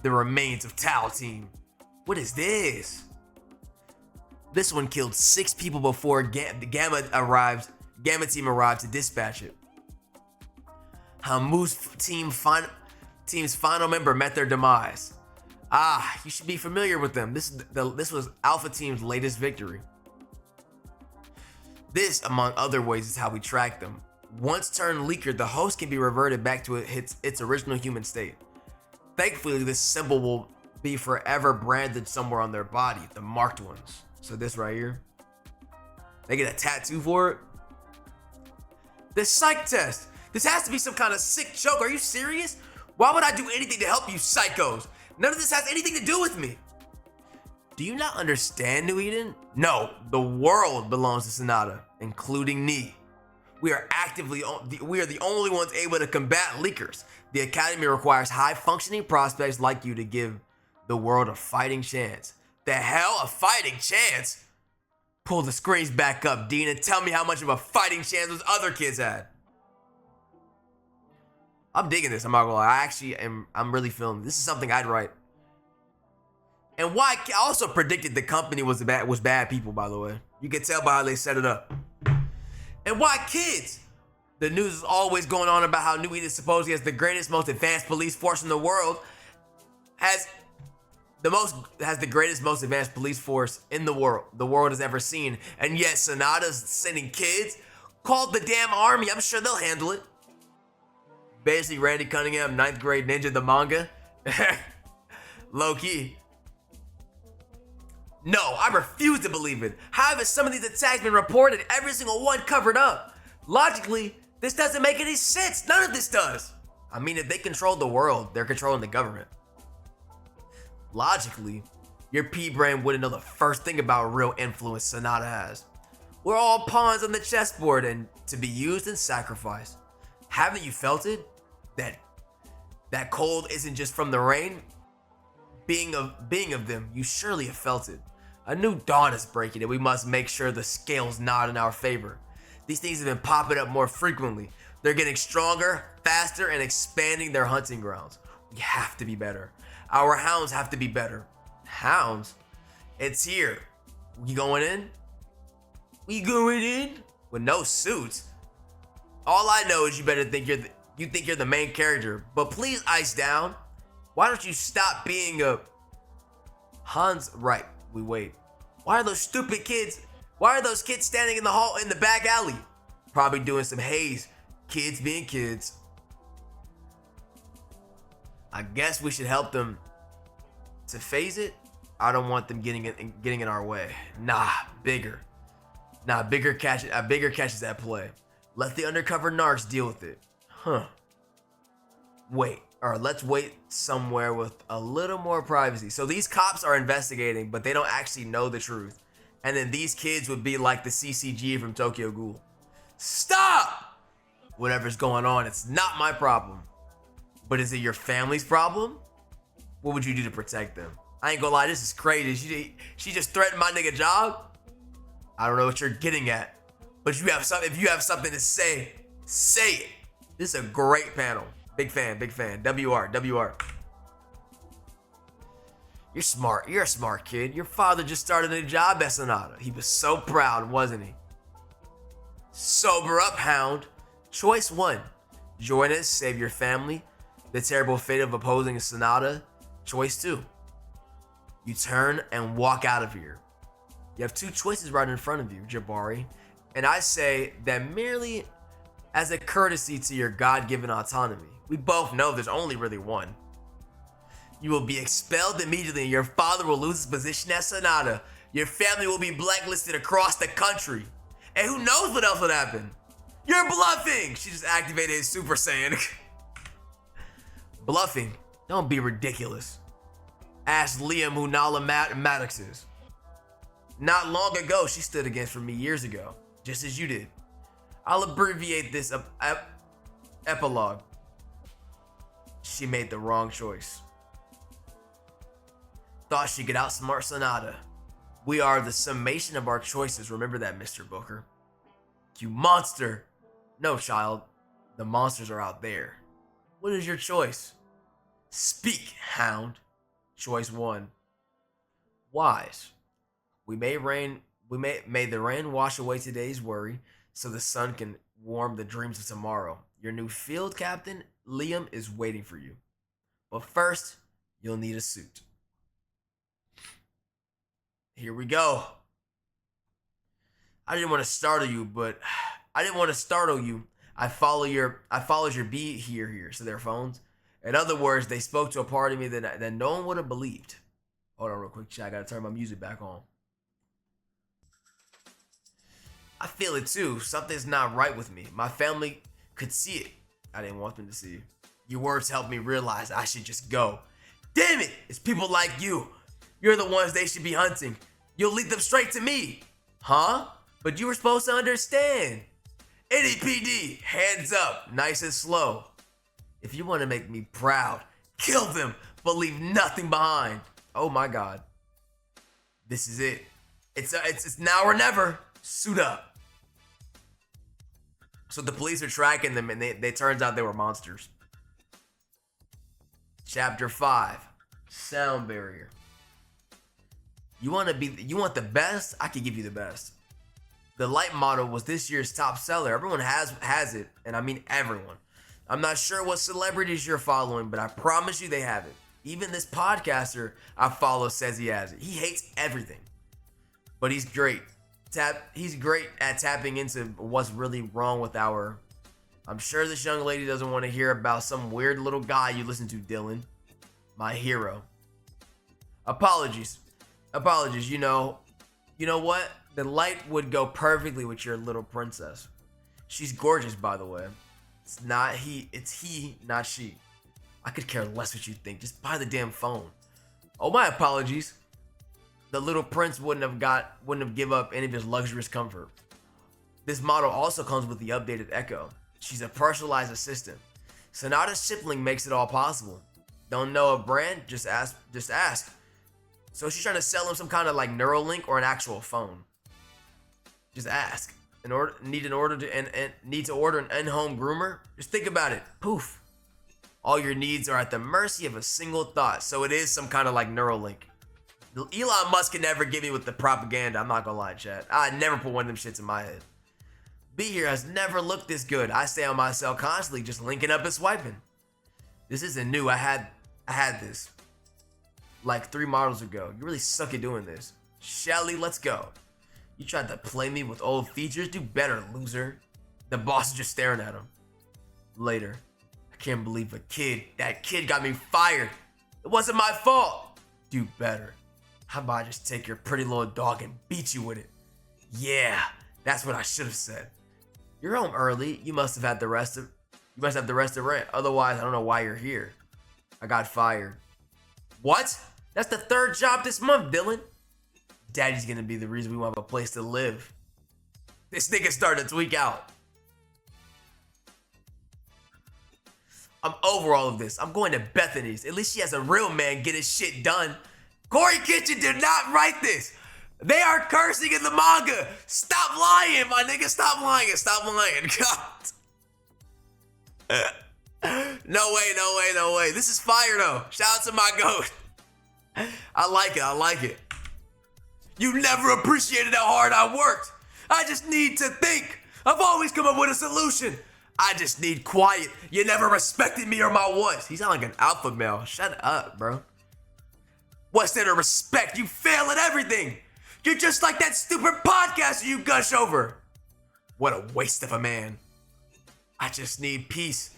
The remains of Tao Team. What is this? This one killed 6 people before the Gamma team arrived to dispatch it. Hamu's team's final member met their demise. You should be familiar with them. This was Alpha Team's latest victory. This, among other ways, is how we track them. Once turned leaker, the host can be reverted back to its original human state. Thankfully, this symbol will be forever branded somewhere on their body, the marked ones. So this right here, they get a tattoo for it. This psych test. This has to be some kind of sick joke. Are you serious? Why would I do anything to help you psychos? None of this has anything to do with me. Do you not understand, New Eden? No, the world belongs to Sonata, including me. We are the only ones able to combat leakers. The Academy requires high-functioning prospects like you to give the world a fighting chance. The hell, a fighting chance? Pull the screens back up, Dean, and tell me how much of a fighting chance those other kids had. I'm digging this, I'm not gonna lie. I'm really feeling this is something I'd write. And why I also predicted the company was bad people, by the way. You can tell by how they set it up. And why kids? The news is always going on about how New Eden supposedly has the greatest, most advanced police force in the world. Has the greatest, most advanced police force in the world has ever seen. And yet Sonata's sending kids, called the damn army. I'm sure they'll handle it. Basically Randy Cunningham, 9th grade ninja, the manga. Low key. No, I refuse to believe it. How have some of these attacks been reported, every single one covered up? Logically, this doesn't make any sense. None of this does. I mean, if they control the world, they're controlling the government. Logically, your pea-brain wouldn't know the first thing about real influence Sonata has. We're all pawns on the chessboard and to be used and sacrificed. Haven't you felt it? That cold isn't just from the rain? Being of them, you surely have felt it. A new dawn is breaking and we must make sure the scales nod in our favor. These things have been popping up more frequently. They're getting stronger, faster, and expanding their hunting grounds. We have to be better. Our hounds have to be better. Hounds? It's here. We going in? We going in? With no suits? All I know is you think you're the main character, but please ice down. Why don't you stop being a Hans? Right, we wait. Why are those stupid kids? Why are those kids standing in the hall in the back alley? Probably doing some haze. Kids being kids. I guess we should help them to phase it. I don't want them getting in our way. Nah, bigger catch is at play. Let the undercover narcs deal with it. Huh. Let's wait somewhere with a little more privacy. So these cops are investigating, but they don't actually know the truth. And then these kids would be like the CCG from Tokyo Ghoul. Stop! Whatever's going on, it's not my problem. But is it your family's problem? What would you do to protect them? I ain't gonna lie, this is crazy. She just threatened my nigga job? I don't know what you're getting at. But if you have something to say, say it. This is a great panel. Big fan. WR. You're smart. You're a smart kid. Your father just started a job at Sonata. He was so proud, wasn't he? Sober up, hound. Choice 1. Join us, save your family. The terrible fate of opposing Sonata. Choice 2. You turn and walk out of here. You have 2 choices right in front of you, Jabari. And I say that merely as a courtesy to your God-given autonomy. We both know there's only really one. You will be expelled immediately and your father will lose his position at Sonata. Your family will be blacklisted across the country. And who knows what else would happen? You're bluffing! She just activated his Super Saiyan. Bluffing? Don't be ridiculous. Ask Liam who Nala Maddox is. Not long ago, she stood against for me years ago. Just as you did. I'll abbreviate this epilogue. She made the wrong choice. Thought she could outsmart Sonata. We are the summation of our choices. Remember that, Mr. Booker. You monster. No, child. The monsters are out there. What is your choice? Speak, hound. Choice 1. Wise. May the rain wash away today's worry, so the sun can warm the dreams of tomorrow. Your new field captain, Liam, is waiting for you. But first, you'll need a suit. Here we go. I didn't want to startle you. I followed your beat here. So their phones. In other words, they spoke to a part of me that no one would have believed. Hold on real quick, chat. I gotta turn my music back on. I feel it too. Something's not right with me. My family could see it. I didn't want them to see it. Your words helped me realize I should just go. Damn it! It's people like you You're the ones they should be hunting. You'll lead them straight to me. Huh? But you were supposed to understand. NEPD, hands up, nice and slow. If you want to make me proud, kill them, but leave nothing behind. Oh my God. This is it. It's now or never. Suit up. So the police are tracking them, and they turns out they were monsters. Chapter 5, sound barrier. You want the best? I can give you the best. The light model was this year's top seller. Everyone has it, and I mean everyone. I'm not sure what celebrities you're following, but I promise you they have it. Even this podcaster I follow says he has it. He hates everything, but he's great. He's great at tapping into what's really wrong with our. I'm sure this young lady doesn't want to hear about some weird little guy you listen to, Dylan. My hero. Apologies. You know what? The light would go perfectly with your little princess. She's gorgeous, by the way. It's he, not she. I could care less what you think. Just buy the damn phone. Oh, my apologies. The little prince wouldn't have give up any of his luxurious comfort. This model also comes with the updated Echo. She's a personalized assistant. Sonata's sibling makes it all possible. Don't know a brand? Just ask. So she's trying to sell him some kind of like Neuralink or an actual phone. Just ask. Need to order an in-home groomer? Just think about it. Poof. All your needs are at the mercy of a single thought. So it is some kind of like Neuralink. Elon Musk can never get me with the propaganda. I'm not gonna lie, chat. I never put one of them shits in my head. Be here has never looked this good. I stay on my cell constantly, just linking up and swiping. This isn't new. I had this like 3 models ago. You really suck at doing this. Shelly, let's go. You tried to play me with old features. Do better, loser. The boss is just staring at him. Later. I can't believe that kid got me fired. It wasn't my fault. Do better. How about I just take your pretty little dog and beat you with it? Yeah, that's what I should have said. You're home early. You must have the rest of rent. Otherwise, I don't know why you're here. I got fired. What? That's the 3rd job this month, Dylan. Daddy's gonna be the reason we won't have a place to live. This nigga starting to tweak out. I'm over all of this. I'm going to Bethany's. At least she has a real man get his shit done. CORYXKENSHINS did not write this. They are cursing in the manga. Stop lying, my nigga. Stop lying. God. No way. This is fire though. Shout out to my goat. I like it. You never appreciated how hard I worked. I just need to think. I've always come up with a solution. I just need quiet. You never respected me or my voice. He sound like an alpha male. Shut up, bro. What's there to respect? You fail at everything. You're just like that stupid podcaster you gush over. What a waste of a man. I just need peace.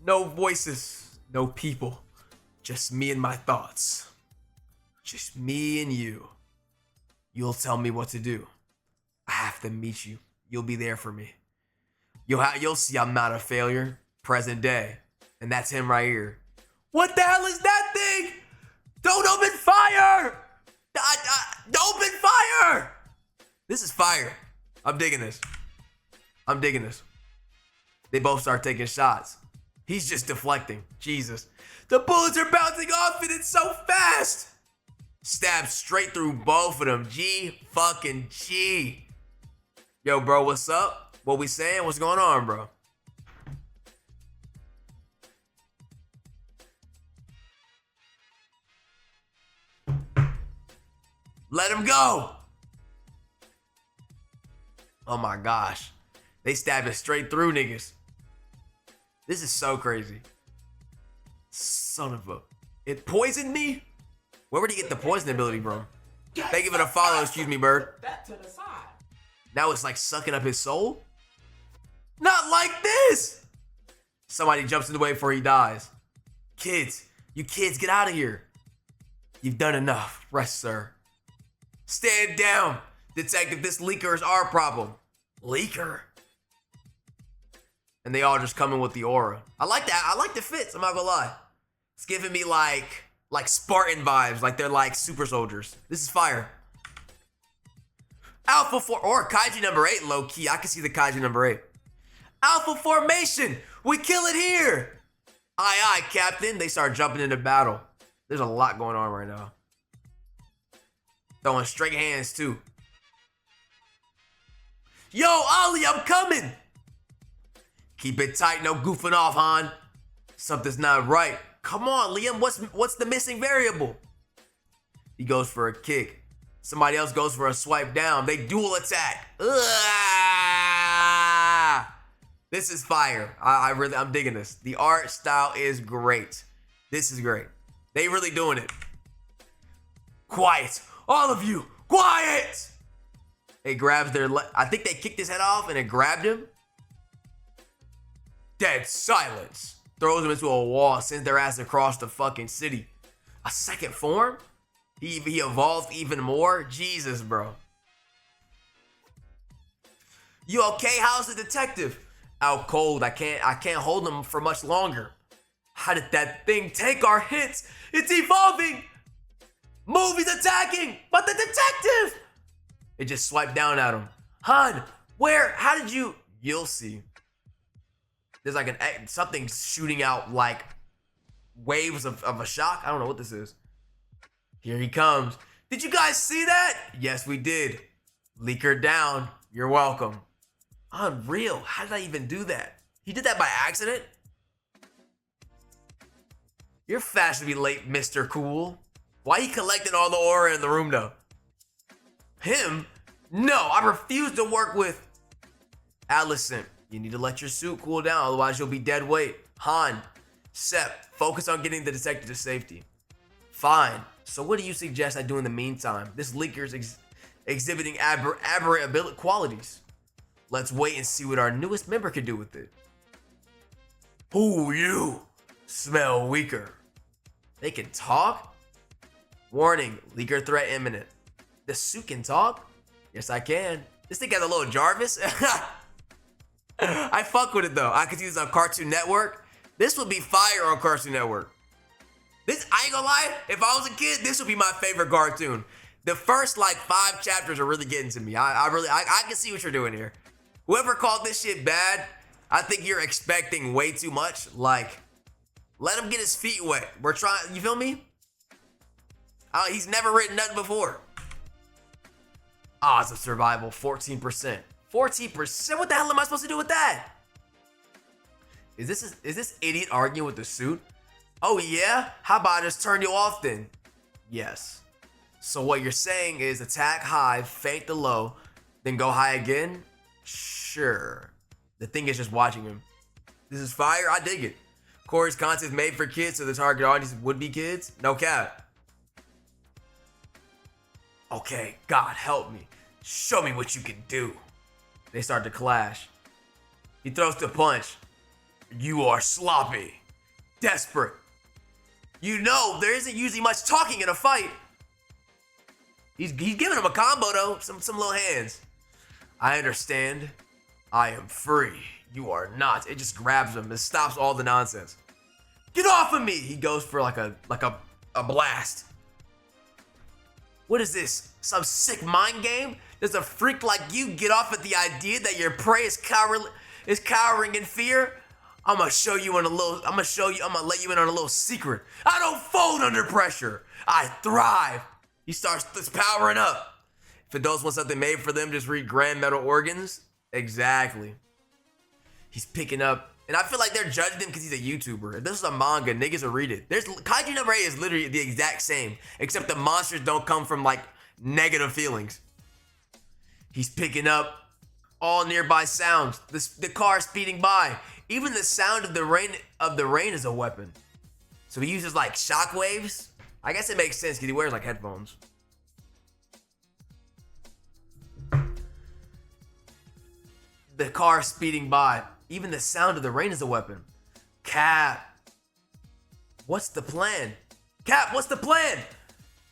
No voices, no people. Just me and my thoughts. Just me and you. You'll tell me what to do. I have to meet you. You'll be there for me. You'll see I'm not a failure. Present day. And that's him right here. What the hell is that thing? Don't open fire! Don't open fire! This is fire. I'm digging this. They both start taking shots. He's just deflecting. Jesus. The bullets are bouncing off and it's so fast. Stab straight through both of them. G. Yo, bro, what's up? What we saying? What's going on, bro? Let him go. Oh my gosh. They stabbed it straight through niggas. This is so crazy. Son of a... It poisoned me? Where would he get the poison ability from? Thank you for the follow, excuse me, bird. That to the side. Now it's like sucking up his soul? Not like this! Somebody jumps in the way before he dies. Kids, you kids, get out of here. You've done enough. Rest, sir. Stand down. Detective, this leaker is our problem. Leaker? And they all just come in with the aura. I like that. I like the fits, I'm not gonna lie. It's giving me like like Spartan vibes, like they're like super soldiers. This is fire. Alpha 4, or Kaiju number 8, low key. I can see the Kaiju number 8. Alpha formation, we kill it here. Aye, aye, Captain. They start jumping into battle. There's a lot going on right now. Throwing straight hands too. Yo, Ollie, I'm coming. Keep it tight, no goofing off, Han. Something's not right. Come on, Liam, what's the missing variable? He goes for a kick. Somebody else goes for a swipe down. They dual attack. Ugh! This is fire. I'm digging this. The art style is great. This is great. They really doing it. Quiet. All of you, quiet! It grabs their I think they kicked his head off and it grabbed him. Dead silence. Throws him into a wall, sends their ass across the fucking city. A second form? He evolved even more? Jesus, bro. You okay? How's the detective? Out cold. I can't hold him for much longer. How did that thing take our hits? It's evolving! Movie's attacking! But the detective! It just swiped down at him. Han, where? How did you? You'll see. There's like something shooting out like waves of a shock. I don't know what this is. Here he comes. Did you guys see that? Yes, we did. Leaker down. You're welcome. Unreal. How did I even do that? He did that by accident? You're fashionably late, Mr. Cool. Why he collecting all the aura in the room though? Him? No, I refuse to work with Allison. You need to let your suit cool down, otherwise you'll be dead weight. Han, Sep, focus on getting the detective to safety. Fine. So what do you suggest I do in the meantime? This leaker's exhibiting aberrant ability qualities. Let's wait and see what our newest member can do with it. Who you? Smell weaker. They can talk? Warning, leaker threat imminent. The suit can talk? Yes, I can. This thing got a little Jarvis. I fuck with it though. I could use this on Cartoon Network. This would be fire on Cartoon Network. This, I ain't gonna lie, if I was a kid, this would be my favorite cartoon. The first like 5 chapters are really getting to me. I can see what you're doing here. Whoever called this shit bad, I think you're expecting way too much. Like, let him get his feet wet. We're trying, you feel me? He's never written nothing before. Odds of survival, 14%. 14%? What the hell am I supposed to do with that? Is this idiot arguing with the suit? Oh yeah? How about I just turn you off then? Yes. So what you're saying is attack high, feint the low, then go high again? Sure. The thing is just watching him. This is fire, I dig it. Corey's content is made for kids, so the target audience would be kids? No cap. Okay, God help me. Show me what you can do. They start to clash. He throws the punch. You are sloppy. Desperate. You know, there isn't usually much talking in a fight. He's giving him a combo though, some little hands. I understand. I am free. You are not. It just grabs him and stops all the nonsense. Get off of me! He goes for like a blast. What is this? Some sick mind game? Does a freak like you get off at the idea that your prey is cowering in fear? I'm gonna let you in on a little secret. I don't fold under pressure. I thrive. He starts powering up. If adults want something made for them, just read Grand Metal Organs. Exactly. He's picking up, and I feel like they're judging him because he's a YouTuber. If this is a manga, niggas will read it. Kaiju number 8 is literally the exact same, except the monsters don't come from like negative feelings. He's picking up all nearby sounds. The car speeding by. Even the sound of the rain is a weapon. So he uses like shockwaves. I guess it makes sense because he wears like headphones. The car speeding by. Even the sound of the rain is a weapon. Cap, what's the plan? Cap, what's the plan?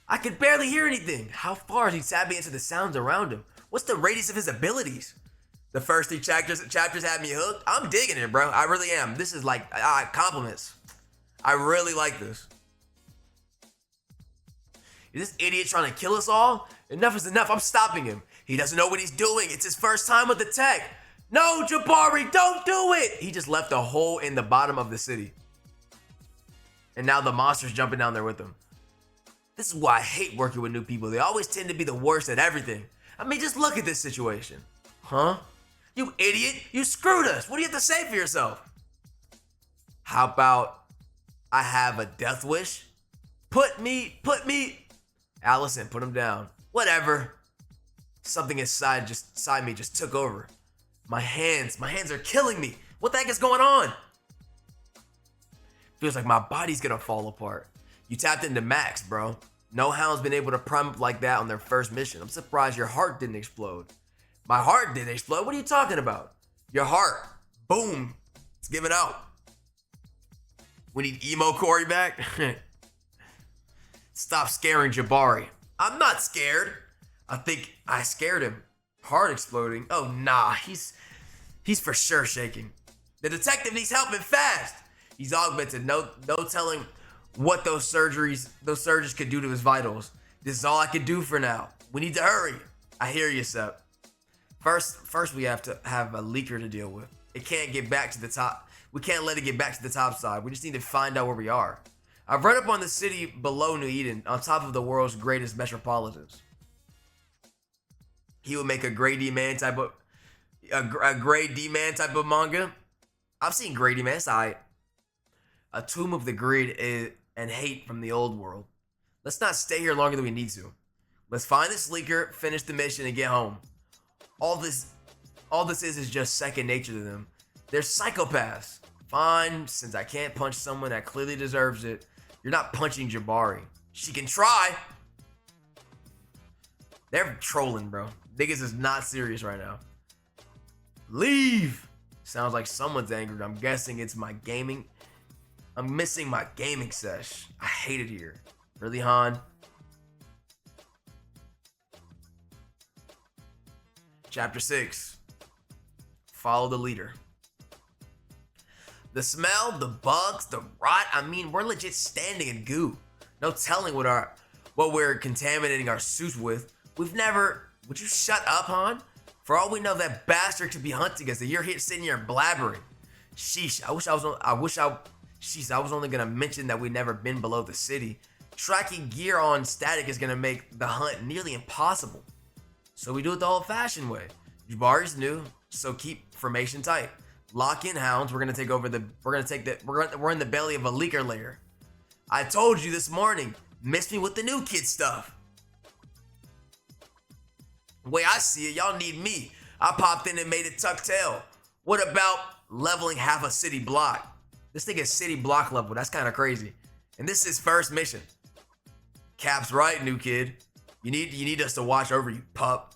I can barely hear anything. How far is he tapping into the sounds around him? What's the radius of his abilities? The first 3 chapters had me hooked. I'm digging it, bro. I really am. This is like compliments. I really like this. Is this idiot trying to kill us all? Enough is enough. I'm stopping him. He doesn't know what he's doing. It's his first time with the tech. No, Jabari, don't do it. He just left a hole in the bottom of the city. And now the monster's jumping down there with him. This is why I hate working with new people. They always tend to be the worst at everything. I mean, just look at this situation. Huh? You idiot. You screwed us. What do you have to say for yourself? How about I have a death wish? Put me. Allison, put him down. Whatever. Something inside me just took over. My hands are killing me. What the heck is going on? Feels like my body's gonna fall apart. You tapped into max, bro. No hound's been able to prime up like that on their first mission. I'm surprised your heart didn't explode. My heart didn't explode? What are you talking about? Your heart, boom, it's giving out. We need emo Corey back. Stop scaring Jabari. I'm not scared. I think I scared him. Heart exploding. Oh nah, he's for sure shaking. The detective needs help and fast. He's augmented. No telling what those surgeries could do to his vitals. This is all I can do for now. We need to hurry. I hear you, Sep. First we have to have a leaker to deal with. It can't get back to the top. We can't let it get back to the top side. We just need to find out where we are. I've read up on the city below New Eden, on top of the world's greatest metropolitans. He would make a grade D man type of manga. I've seen grade D man. It's alright. A tomb of the greed and hate from the old world. Let's not stay here longer than we need to. Let's find this leaker, finish the mission, and get home. All this is just second nature to them. They're psychopaths. Fine, since I can't punch someone that clearly deserves it, you're not punching Jabari. She can try. They're trolling, bro. Niggas is not serious right now. Leave. Sounds like someone's angered. I'm guessing it's my gaming. I'm missing my gaming sesh. I hate it here. Really, Han? Chapter 6. Follow the leader. The smell, the bugs, the rot. I mean, we're legit standing in goo. No telling what we're contaminating our suits with. We've never... Would you shut up, Han? For all we know, that bastard could be hunting us, and you're here sitting here blabbering. Sheesh, I was only gonna mention that we've never been below the city. Tracking gear on static is gonna make the hunt nearly impossible. So we do it the old-fashioned way. Jabari's new, so keep formation tight. Lock in, hounds. We're in the belly of a leaker lair. I told you this morning. Miss me with the new kid stuff. The way I see it, y'all need me. I popped in and made it tuck tail. What about leveling half a city block? This thing is city block level. That's kind of crazy. And this is his first mission. Cap's right, new kid. You need us to watch over you, pup.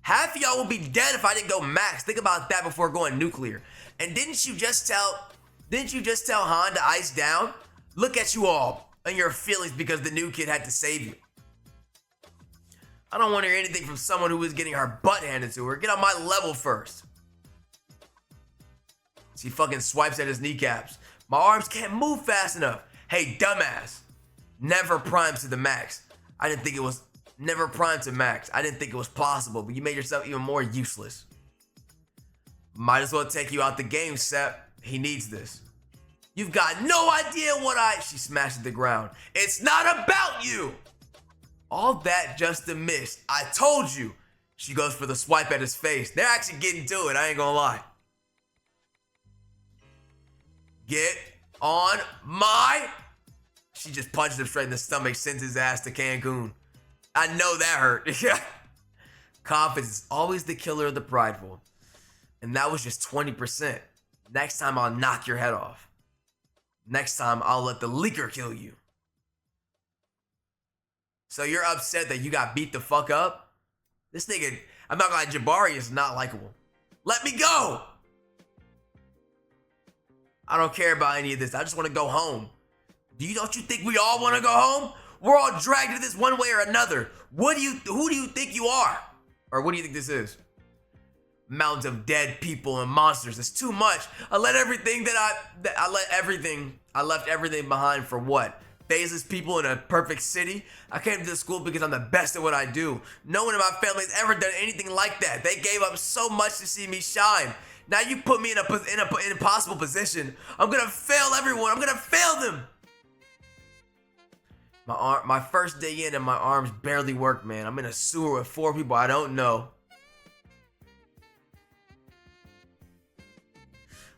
Half of y'all will be dead if I didn't go max. Think about that before going nuclear. And didn't you just tell Han to ice down? Look at you all and your feelings because the new kid had to save you. I don't want to hear anything from someone who was getting her butt handed to her. Get on my level first. He fucking swipes at his kneecaps. My arms can't move fast enough. Hey, dumbass. Never primed to the max. I didn't think it was possible, but you made yourself even more useless. Might as well take you out the game, Sep. He needs this. You've got no idea she smashed at the ground. It's not about you. All that just a miss. I told you. She goes for the swipe at his face. They're actually getting to it, I ain't gonna lie. Get on my... She just punched him straight in the stomach, sends his ass to Cancun. I know that hurt. Confidence is always the killer of the prideful. And that was just 20%. Next time I'll knock your head off. Next time I'll let the leaker kill you. So you're upset that you got beat the fuck up? This nigga, I'm not gonna lie, Jabari is not likable. Let me go! I don't care about any of this. I just want to go home. Don't you think we all want to go home? We're all dragged into this one way or another. Who do you think you are? Or what do you think this is? Mountains of dead people and monsters. It's too much. I left everything behind for what? faceless people in a perfect city. I came to this school because I'm the best at what I do. No one in my family has ever done anything like that. They gave up so much to see me shine. Now you put me in an impossible position. I'm gonna fail everyone. I'm gonna fail them. My first day in and my arms barely work, man. I'm in a sewer with 4 people I don't know.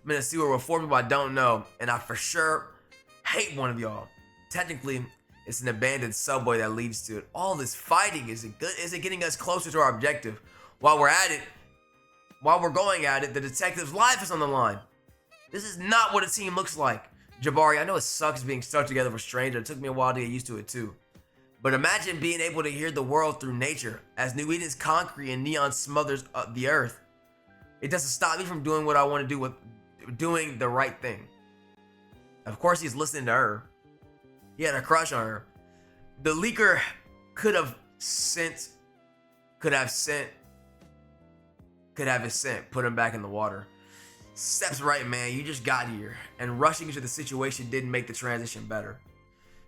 I'm in a sewer with 4 people I don't know, and I for sure hate one of y'all. Technically, it's an abandoned subway that leads to it. All this fighting isn't good. Isn't getting us closer to our objective. While we're going at it, the detective's life is on the line. This is not what a team looks like. Jabari, I know it sucks being stuck together with strangers. It took me a while to get used to it too. But imagine being able to hear the world through nature as New Eden's concrete and neon smothers the earth. It doesn't stop me from doing what I want to do with doing the right thing. Of course, he's listening to her. He had a crush on her. The leaker could have his scent, put him back in the water. Steps right, man. You just got here, and rushing into the situation didn't make the transition better.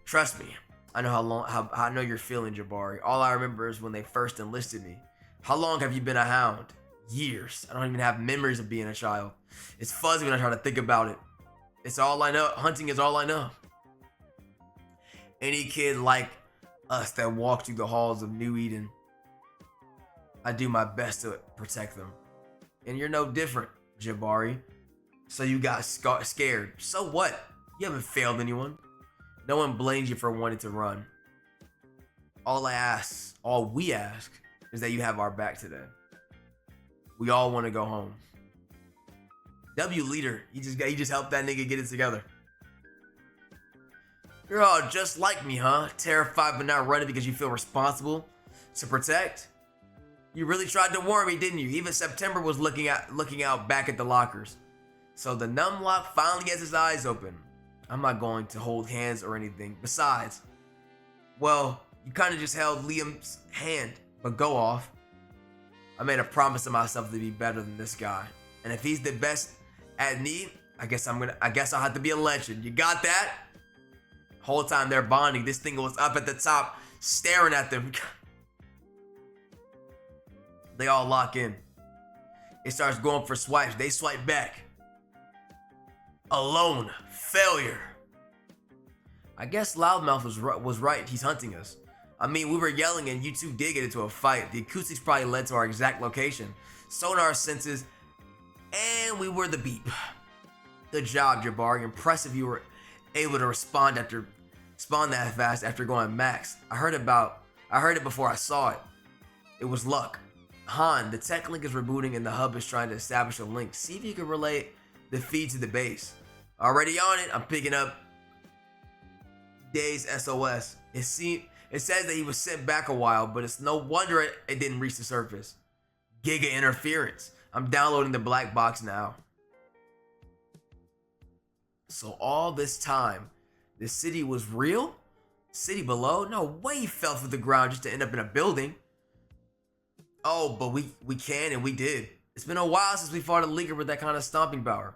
Trust me, I know how I know you're feeling, Jabari. All I remember is when they first enlisted me. How long have you been a hound? Years. I don't even have memories of being a child. It's fuzzy when I try to think about it. It's all I know. Hunting is all I know. Any kid like us that walks through the halls of New Eden, I do my best to protect them. And you're no different, Jabari. So you got scared. So what? You haven't failed anyone. No one blames you for wanting to run. All we ask, is that you have our back today. We all want to go home. W leader, he just helped that nigga get it together. You're all just like me, huh? Terrified but not running because you feel responsible to protect? You really tried to warn me, didn't you? Even September was looking out back at the lockers. So the numlock finally has his eyes open. I'm not going to hold hands or anything. Besides, well, you kind of just held Liam's hand, but go off. I made a promise to myself to be better than this guy. And if he's the best at me, I guess I'll have to be a legend. You got that? Whole time they're bonding, this thing was up at the top, staring at them. They all lock in. It starts going for swipes. They swipe back. Alone. Failure. I guess Loudmouth was right. He's hunting us. I mean, we were yelling and you two did get into a fight. The acoustics probably led to our exact location. Sonar senses, and we were the beep. Good job, Jabari. Impressive you were able to respond that fast after going max. I heard it before I saw it. It was luck. Han, the tech link is rebooting and the hub is trying to establish a link. See if you can relay the feed to the base. Already on it, I'm picking up Day's SOS. It says that he was sent back a while, but it's no wonder it didn't reach the surface. Giga interference. I'm downloading the black box now. So all this time, the city was real? City below? No way he fell through the ground just to end up in a building. Oh, but we can and we did. It's been a while since we fought a leaker with that kind of stomping power.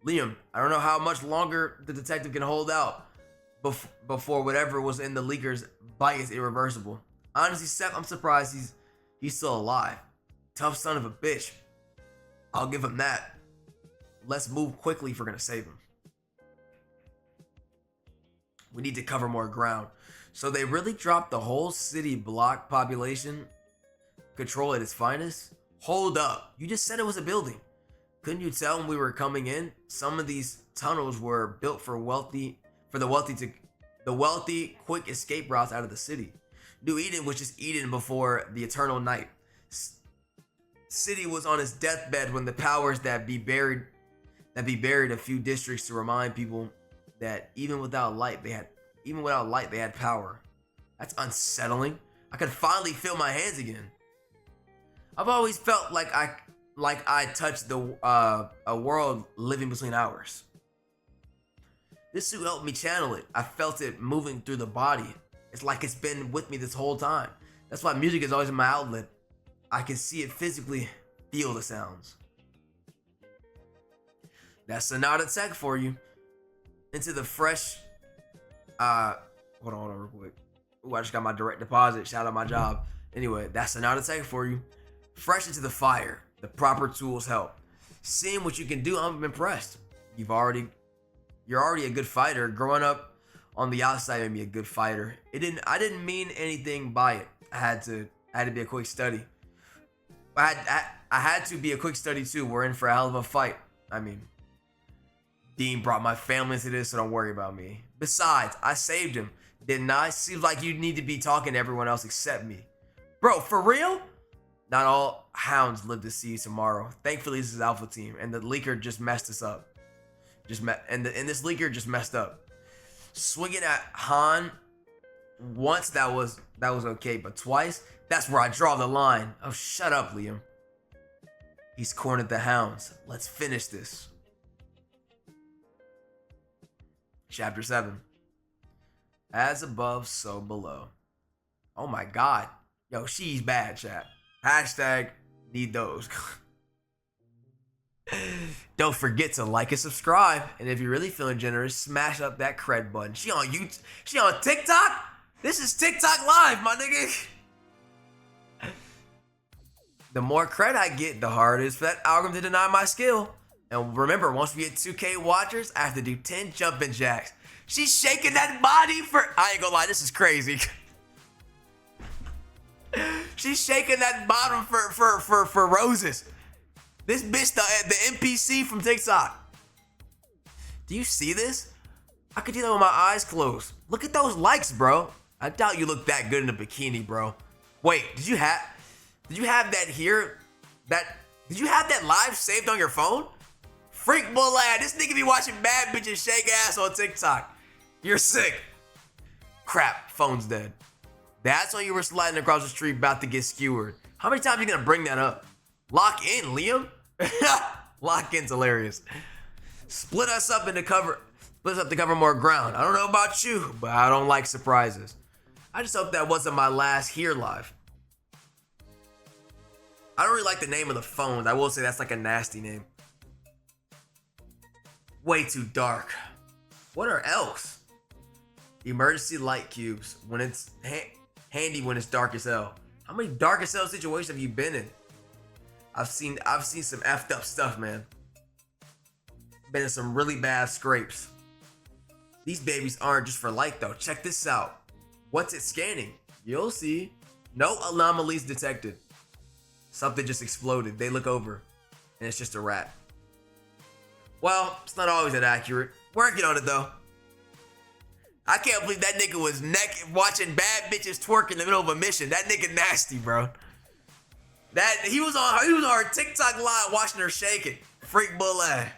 Liam, I don't know how much longer the detective can hold out before whatever was in the leaker's bite is irreversible. Honestly, Seth, I'm surprised he's still alive. Tough son of a bitch. I'll give him that. Let's move quickly if we're gonna save him. We need to cover more ground. So they really dropped the whole city block population control at its finest? Hold up. You just said it was a building. Couldn't you tell when we were coming in? Some of these tunnels were built for the wealthy quick escape routes out of the city. New Eden was just Eden before the eternal night. City was on its deathbed when the powers that be buried a few districts to remind people that even without light they had power. That's unsettling. I could finally feel my hands again. I've always felt like I touched a world living between ours. This suit helped me channel it. I felt it moving through the body. It's like it's been with me this whole time. That's why music is always my outlet. I can see it physically, feel the sounds. That's Sonata Tech for you. Into the fresh hold on real quick. Ooh, I just got my direct deposit. Shout out my job. Anyway, that's another take for you. Fresh into the fire. The proper tools help. Seeing what you can do, I'm impressed. You're already a good fighter. Growing up on the outside made me a good fighter. I didn't mean anything by it. I had to be a quick study. I had to be a quick study too. We're in for a hell of a fight. I mean, Dean brought my family into this, so don't worry about me. Besides, I saved him, didn't I? Seems like you need to be talking to everyone else except me. Bro, for real? Not all hounds live to see tomorrow. Thankfully, this is Alpha Team, and the leaker just messed us up. And this leaker just messed up. Swinging at Han once, that was okay, but twice, that's where I draw the line. Oh, shut up, Liam. He's cornered the hounds. Let's finish this. Chapter 7. As above, so below. Oh my god. Yo, she's bad, chat. Hashtag need those. Don't forget to like and subscribe. And if you're really feeling generous, smash up that cred button. She on YouTube. She on TikTok? This is TikTok live, my nigga. The more cred I get, the harder it is for that algorithm to deny my skill. And remember, once we get 2K watchers, I have to do 10 jumping jacks. She's shaking that body for... I ain't gonna lie, this is crazy. She's shaking that bottom for roses. This bitch, the NPC from TikTok. Do you see this? I could do that with my eyes closed. Look at those likes, bro. I doubt you look that good in a bikini, bro. Wait, did you have that here? Did you have that live saved on your phone? Freak bull lad, this nigga be watching bad bitches shake ass on TikTok. You're sick. Crap, phone's dead. That's why you were sliding across the street about to get skewered. How many times are you gonna bring that up? Lock in, Liam. Lock in's hilarious. Split us up to cover more ground. I don't know about you, but I don't like surprises. I just hope that wasn't my last here live. I don't really like the name of the phone. I will say that's like a nasty name. Way too dark. What are else? Emergency light cubes. When it's handy when it's dark as hell. How many dark as hell situations have you been in? I've seen some effed up stuff, man. Been in some really bad scrapes. These babies aren't just for light though. Check this out. What's it scanning? You'll see. No anomalies detected. Something just exploded. They look over, and it's just a rat. Well, it's not always that accurate. Working on it though. I can't believe that nigga was naked watching bad bitches twerk in the middle of a mission. That nigga nasty, bro. He was on our TikTok live watching her shake it. Freak bull ass.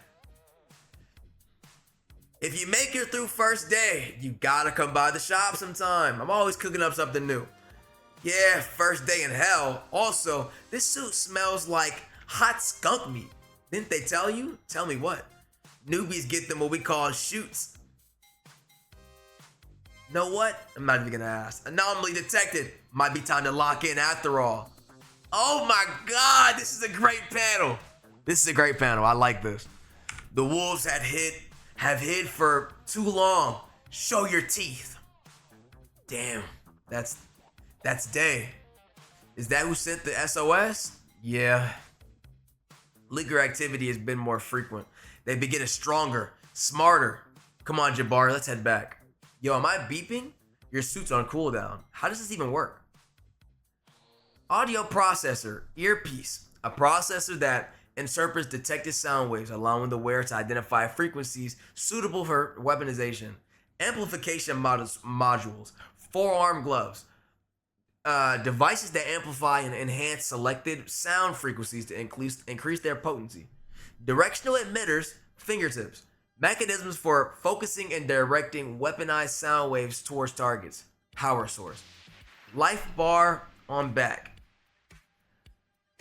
If you make it through first day, you gotta come by the shop sometime. I'm always cooking up something new. Yeah, first day in hell. Also, this suit smells like hot skunk meat. Didn't they tell you? Tell me what. Newbies get them what we call shoots. Know what? I'm not even gonna ask. Anomaly detected. Might be time to lock in after all. Oh my god, this is a great panel. This is a great panel. I like this. The wolves have hid for too long. Show your teeth. Damn, that's Day. Is that who sent the SOS? Yeah. Leaker activity has been more frequent. They've been getting stronger, smarter. Come on, Jabbar, let's head back. Yo, am I beeping? Your suit's on cooldown. How does this even work? Audio processor, earpiece. A processor that interprets detected sound waves, allowing the wearer to identify frequencies suitable for weaponization. Amplification modules, forearm gloves. Devices that amplify and enhance selected sound frequencies to increase their potency. Directional emitters, fingertips. Mechanisms for focusing and directing weaponized sound waves towards targets. Power source. Life bar on back.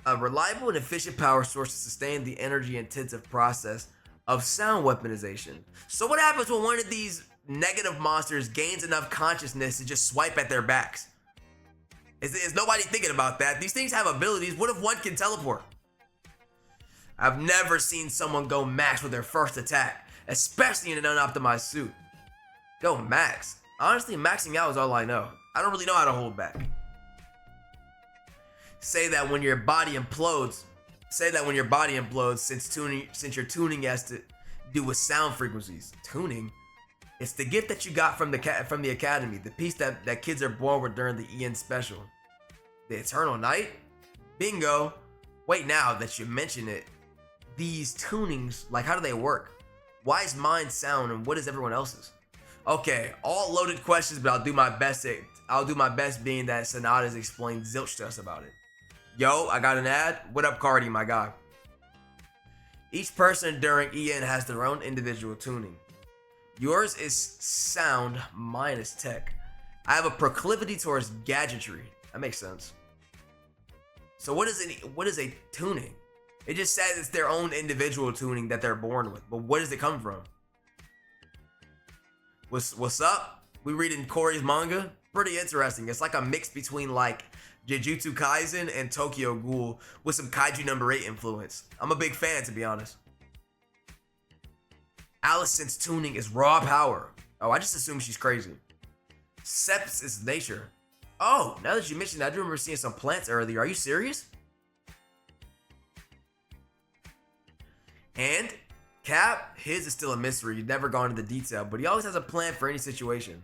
A reliable and efficient power source to sustain the energy-intensive process of sound weaponization. So what happens when one of these negative monsters gains enough consciousness to just swipe at their backs? Is nobody thinking about that? These things have abilities. What if one can teleport? I've never seen someone go max with their first attack, especially in an unoptimized suit. Go max? Honestly, maxing out is all I know. I don't really know how to hold back. Say that when your body implodes, since your tuning has to do with sound frequencies. Tuning? It's the gift that you got from the academy, the piece that kids are born with during the Ian special. The Eternal Night? Bingo. Wait, now that you mention it, these tunings, like, how do they work? Why is mine sound and what is everyone else's? Okay, all loaded questions, but I'll do my best being that Sonata's explained zilch to us about it. Yo, I got an ad. What up, Cardi, my guy? Each person during EN has their own individual tuning. Yours is sound, mine is tech. I have a proclivity towards gadgetry. That makes sense. So what is a tuning? It just says it's their own individual tuning that they're born with. But where does it come from? What's up? We reading Cory's manga. Pretty interesting. It's like a mix between like Jujutsu Kaisen and Tokyo Ghoul with some Kaiju number 8 influence. I'm a big fan, to be honest. Allison's tuning is raw power. Oh, I just assume she's crazy. Seps is nature. Oh, now that you mentioned that, I do remember seeing some plants earlier. Are you serious? And Cap, his is still a mystery. You've never gone into detail, but he always has a plan for any situation.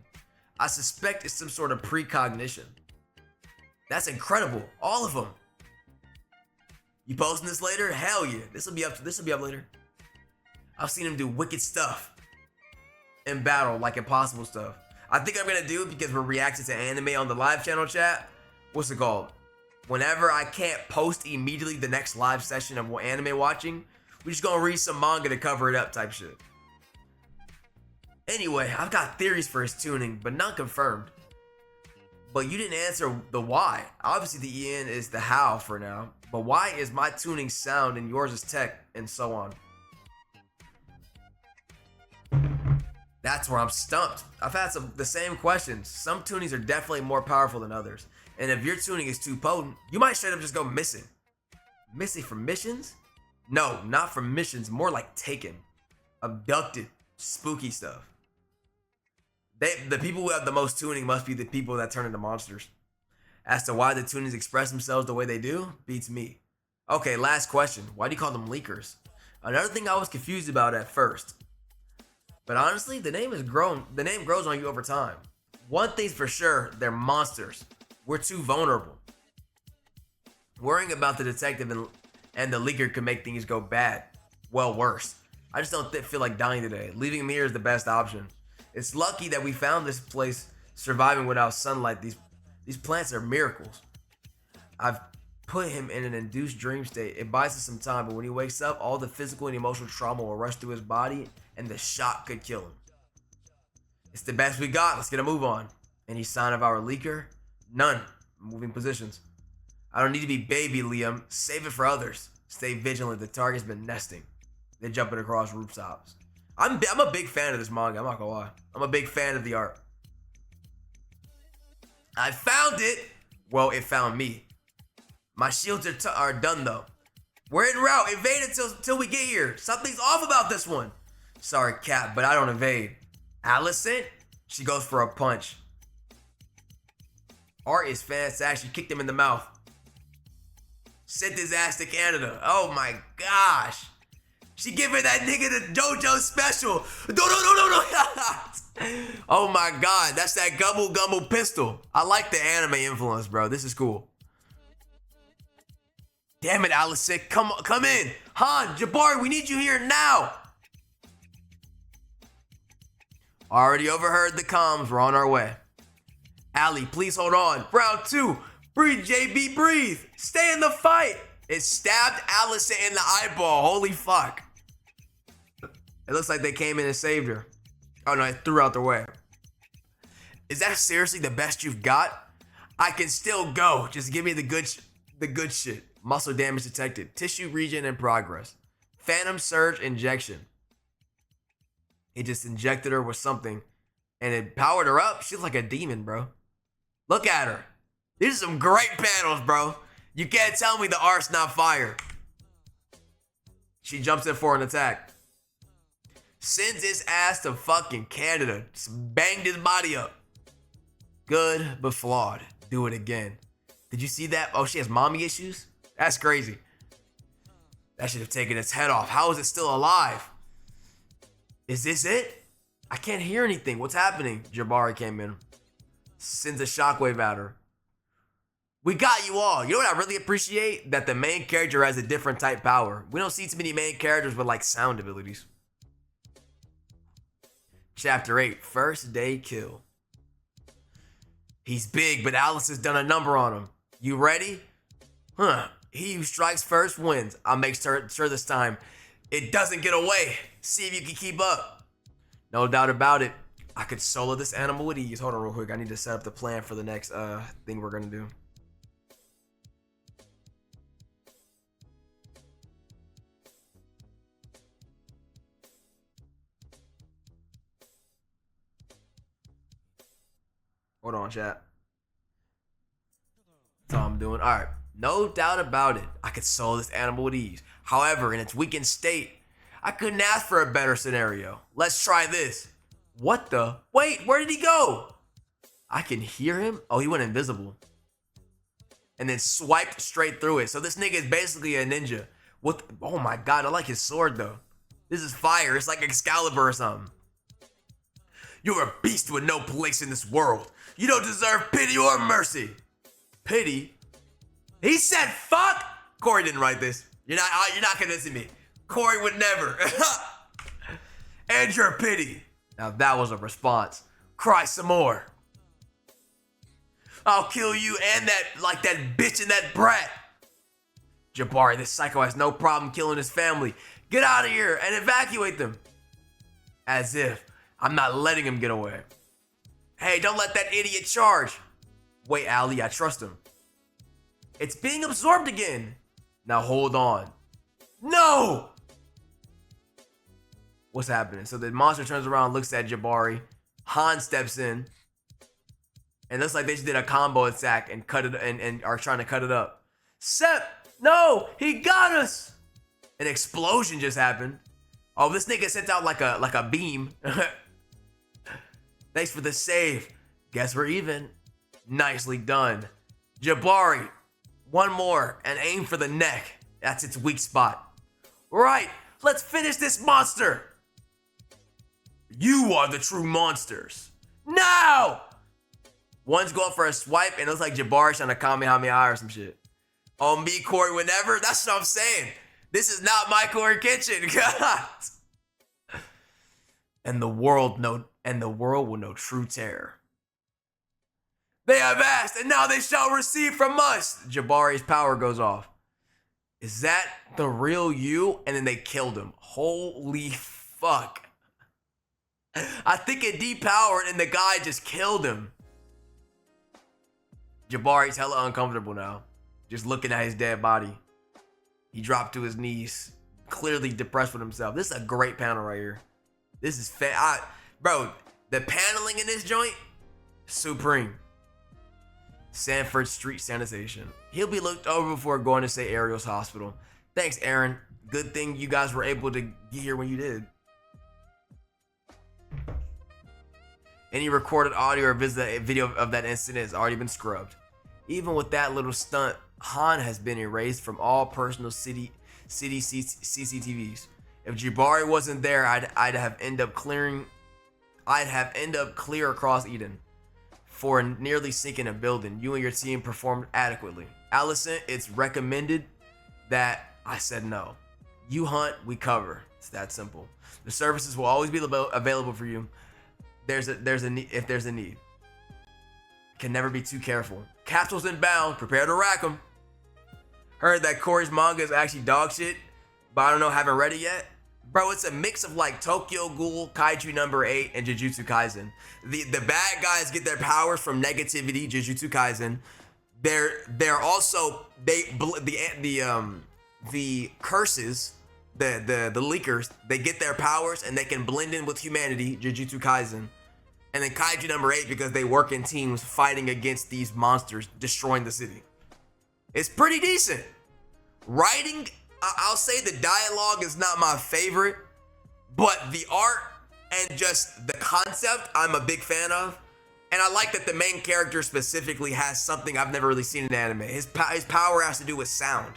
I suspect it's some sort of precognition. That's incredible. All of them. You posting this later? Hell yeah. This will be up later. I've seen him do wicked stuff in battle, like impossible stuff. I think I'm gonna do it because we're reacting to anime on the live channel chat. What's it called? Whenever I can't post immediately the next live session of anime watching, we're just gonna read some manga to cover it up type shit. Anyway, I've got theories for his tuning, but not confirmed. But you didn't answer the why. Obviously the EN is the how for now, but why is my tuning sound and yours is tech and so on? That's where I'm stumped. I've had the same questions. Some tunings are definitely more powerful than others. And if your tuning is too potent, you might straight up just go missing. Missing from missions? No, not from missions, more like taken. Abducted. Spooky stuff. The people who have the most tuning must be the people that turn into monsters. As to why the tunings express themselves the way they do, beats me. Okay, last question. Why do you call them leakers? Another thing I was confused about at first. But honestly, the name grows on you over time. One thing's for sure, they're monsters. We're too vulnerable. Worrying about the detective and the leaker could make things go bad. Well, worse. I just don't feel like dying today. Leaving him here is the best option. It's lucky that we found this place surviving without sunlight. These plants are miracles. I've put him in an induced dream state. It buys us some time, but when he wakes up, all the physical and emotional trauma will rush through his body, and the shock could kill him. It's the best we got. Let's get a move on. Any sign of our leaker? None. Moving positions. I don't need to be baby, Liam. Save it for others. Stay vigilant. The target's been nesting. They're jumping across rooftops. I'm a big fan of this manga. I'm not gonna lie. I'm a big fan of the art. I found it. Well, it found me. My shields are done though. We're en route. Evade until we get here. Something's off about this one. Sorry, Cap, but I don't evade. Allison? She goes for a punch. Art is fantastic. She kicked him in the mouth. Sent his ass to Canada. Oh my gosh. She giving that nigga the JoJo special. No. Oh my god. That's that gumble pistol. I like the anime influence, bro. This is cool. Damn it, Allison. Come in. Han, Jabari, we need you here now. Already overheard the comms. We're on our way. Allie, please hold on. Round 2. Breathe, JB, breathe. Stay in the fight. It stabbed Allison in the eyeball. Holy fuck. It looks like they came in and saved her. Oh no, it threw out their way. Is that seriously the best you've got? I can still go. Just give me the good shit. Muscle damage detected. Tissue regen in progress. Phantom surge injection. He just injected her with something and it powered her up. She's like a demon, bro. Look at her. These are some great panels, bro. You can't tell me the art's not fire. She jumps in for an attack. Sends his ass to fucking Canada. Just banged his body up. Good, but flawed. Do it again. Did you see that? Oh, she has mommy issues? That's crazy. That should have taken its head off. How is it still alive? Is this it? I can't hear anything. What's happening? Jabari came in. Sends a shockwave at her. We got you all. You know what I really appreciate? That the main character has a different type power. We don't see too many main characters with like sound abilities. Chapter 8, first day kill. He's big, but Alice has done a number on him. You ready? Huh. He who strikes first wins. I'll make sure this time it doesn't get away. See if you can keep up. No doubt about it. I could solo this animal with ease. Hold on real quick. I need to set up the plan for the next thing we're gonna do. Hold on, chat. That's all I'm doing. All right. No doubt about it. I could solo this animal with ease. However, in its weakened state, I couldn't ask for a better scenario. Let's try this. What the? Wait, where did he go? I can hear him. Oh, he went invisible. And then swiped straight through it. So this nigga is basically a ninja. What? Oh my God, I like his sword though. This is fire. It's like Excalibur or something. You're a beast with no place in this world. You don't deserve pity or mercy. Pity? He said fuck? Corey didn't write this. You're not convincing me. Corey would never. And your pity. Now that was a response. Cry some more. I'll kill you and that bitch and that brat. Jabari, this psycho has no problem killing his family. Get out of here and evacuate them. As if I'm not letting him get away. Hey, don't let that idiot charge. Wait, Ali, I trust him. It's being absorbed again. Now hold on. No! What's happening? So the monster turns around, looks at Jabari. Han steps in. And looks like they just did a combo attack and cut it and are trying to cut it up. Sep! No! He got us! An explosion just happened. Oh, this nigga sent out like a beam. Thanks for the save. Guess we're even. Nicely done. Jabari, one more and aim for the neck. That's its weak spot. Right, let's finish this monster. You are the true monsters. Now! One's going for a swipe and it looks like Jabari's trying to Kamehameha or some shit. On me, Corey, whenever. That's what I'm saying. This is not my CORYKENSHIN. God. And the world will know true terror. They have asked, and now they shall receive from us. Jabari's power goes off. Is that the real you? And then they killed him. Holy fuck. I think it depowered and the guy just killed him. Jabari's hella uncomfortable now. Just looking at his dead body. He dropped to his knees. Clearly depressed with himself. This is a great panel right here. This is bro, the paneling in this joint, supreme. Sanford Street Sanitation. He'll be looked over before going to St. Ariel's Hospital. Thanks, Aaron. Good thing you guys were able to get here when you did. Any recorded audio or video of that incident has already been scrubbed. Even with that little stunt, Han has been erased from all personal city CCTVs. If Jabari wasn't there, I'd have end up clear across Eden. For nearly sinking a building, you and your team performed adequately. Allison, it's recommended that I said no. You hunt, we cover. It's that simple. The services will always be available for you. If there's a need. Can never be too careful. Capsules inbound. Prepare to rack them. Heard that Corey's manga is actually dog shit, but I don't know. Haven't read it yet. Bro, it's a mix of like Tokyo Ghoul, Kaiju number 8, and Jujutsu Kaisen. The bad guys get their powers from negativity, Jujutsu Kaisen. They're also the curses, the leakers, they get their powers and they can blend in with humanity, Jujutsu Kaisen. And then Kaiju number 8 because they work in teams fighting against these monsters, destroying the city. It's pretty decent. Writing, I'll say the dialogue is not my favorite, but the art and just the concept I'm a big fan of. And I like that the main character specifically has something I've never really seen in anime. His power has to do with sound.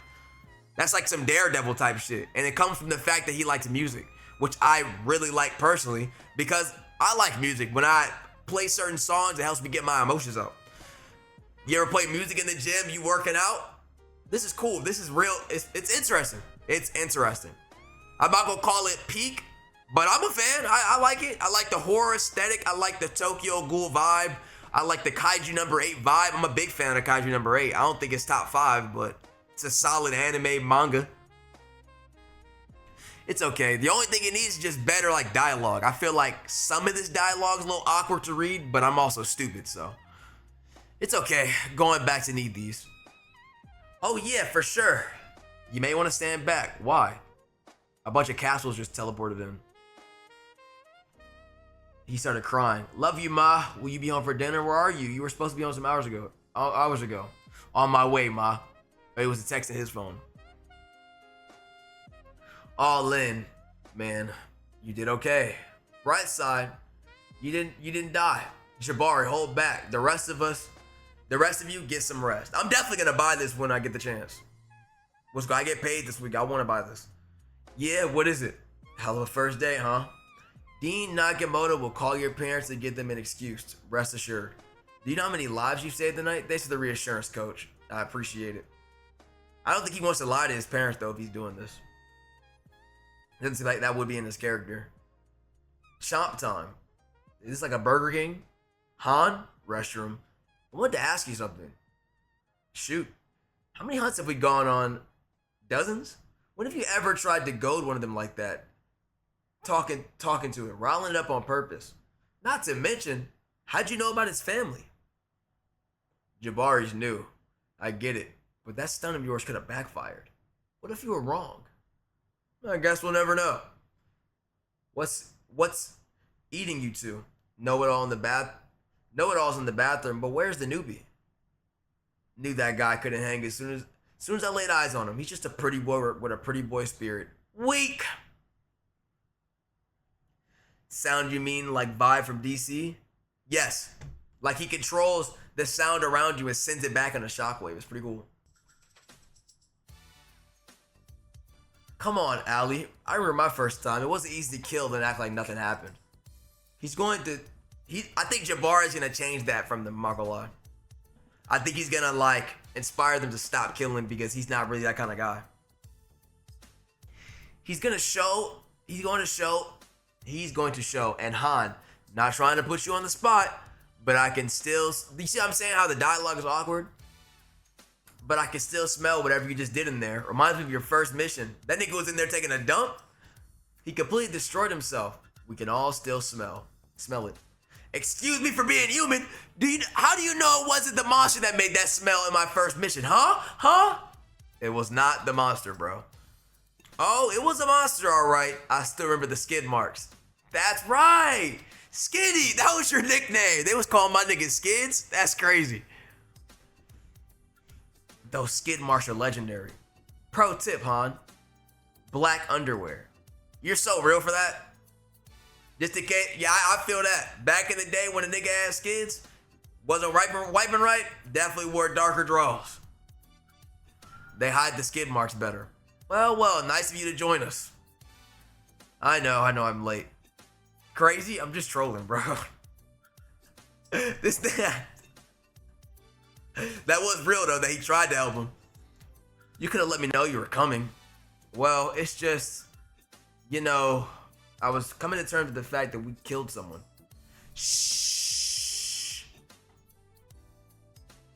That's like some Daredevil type shit. And it comes from the fact that he likes music, which I really like personally because I like music. When I play certain songs, it helps me get my emotions out. You ever play music in the gym, you working out? This is cool. This is real. It's interesting. It's interesting. I'm not gonna call it peak, but I'm a fan. I like it. I like the horror aesthetic. I like the Tokyo Ghoul vibe. I like the Kaiju number 8 vibe. I'm a big fan of Kaiju number 8. I don't think it's top 5, but it's a solid anime manga. It's okay. The only thing it needs is just better like dialogue. I feel like some of this dialogue is a little awkward to read, but I'm also stupid, so it's okay. Going back to need these. Oh yeah, for sure. You may want to stand back. Why? A bunch of castles just teleported in. He started crying. Love you, Ma. Will you be home for dinner? Where are you? You were supposed to be home some hours ago. Hours ago. On my way, Ma. It was a text in his phone. All in, man. You did okay. Bright side, you didn't die. Jabari, hold back. The rest of you, get some rest. I'm definitely gonna buy this when I get the chance. I get paid this week. I want to buy this. Yeah, what is it? Hell of a first day, huh? Dean Nakamoto will call your parents to give them an excuse. Rest assured. Do you know how many lives you saved tonight? Thanks for the reassurance, coach. I appreciate it. I don't think he wants to lie to his parents, though, if he's doing this. It doesn't seem like that would be in his character. Chomp time. Is this like a Burger King? Han? Restroom. I wanted to ask you something. Shoot. How many hunts have we gone on? Dozens? When have you ever tried to goad one of them like that? Talking to it, riling it up on purpose. Not to mention, how'd you know about his family? Jabari's new. I get it. But that stunt of yours could have backfired. What if you were wrong? I guess we'll never know. What's eating you two? Know-it-all's in the bathroom, but where's the newbie? Knew that guy couldn't hang as soon as I laid eyes on him. He's just a pretty boy with a pretty boy spirit. Weak. Sound you mean like vibe from DC? Yes. Like he controls the sound around you and sends it back on a shockwave. It's pretty cool. Come on, Ali. I remember my first time. It wasn't easy to kill then act like nothing happened. I think Jabari is gonna change that from the Marco. I think he's gonna like inspire them to stop killing because he's not really that kind of guy. He's going to show, and Han, not trying to put you on the spot, but I can still, you see what I'm saying, how the dialogue is awkward? But I can still smell whatever you just did in there. Reminds me of your first mission. That nigga was in there taking a dump. He completely destroyed himself. We can all still smell it. Excuse me for being human. How do you know it wasn't the monster that made that smell in my first mission? Huh? It was not the monster, bro. Oh, it was a monster, all right. I still remember the skid marks. That's right. Skiddy, that was your nickname. They was calling my niggas skids. That's crazy. Those skid marks are legendary. Pro tip, Han. Black underwear. You're so real for that. Just in case, yeah, I feel that. Back in the day when a nigga had skids, wasn't wiping right, definitely wore darker draws. They hide the skid marks better. Well, nice of you to join us. I know I'm late. Crazy? I'm just trolling, bro. That was real though, that he tried to help him. You could have let me know you were coming. Well, it's just, I was coming to terms with the fact that we killed someone. Shh.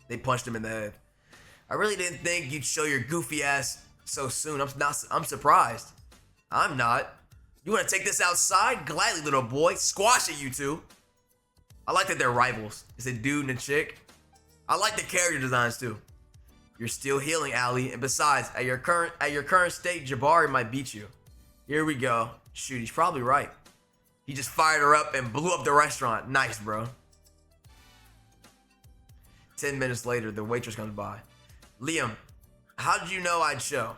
They punched him in the head. I really didn't think you'd show your goofy ass so soon. I'm surprised. I'm not. You want to take this outside? Gladly, little boy. Squash it, you two. I like that they're rivals. It's a dude and a chick. I like the character designs too. You're still healing, Ali, and besides, at your current state, Jabari might beat you. Here we go. Shoot, he's probably right. He just fired her up and blew up the restaurant. Nice, bro. 10 minutes later, the waitress comes by. Liam, how did you know I'd show?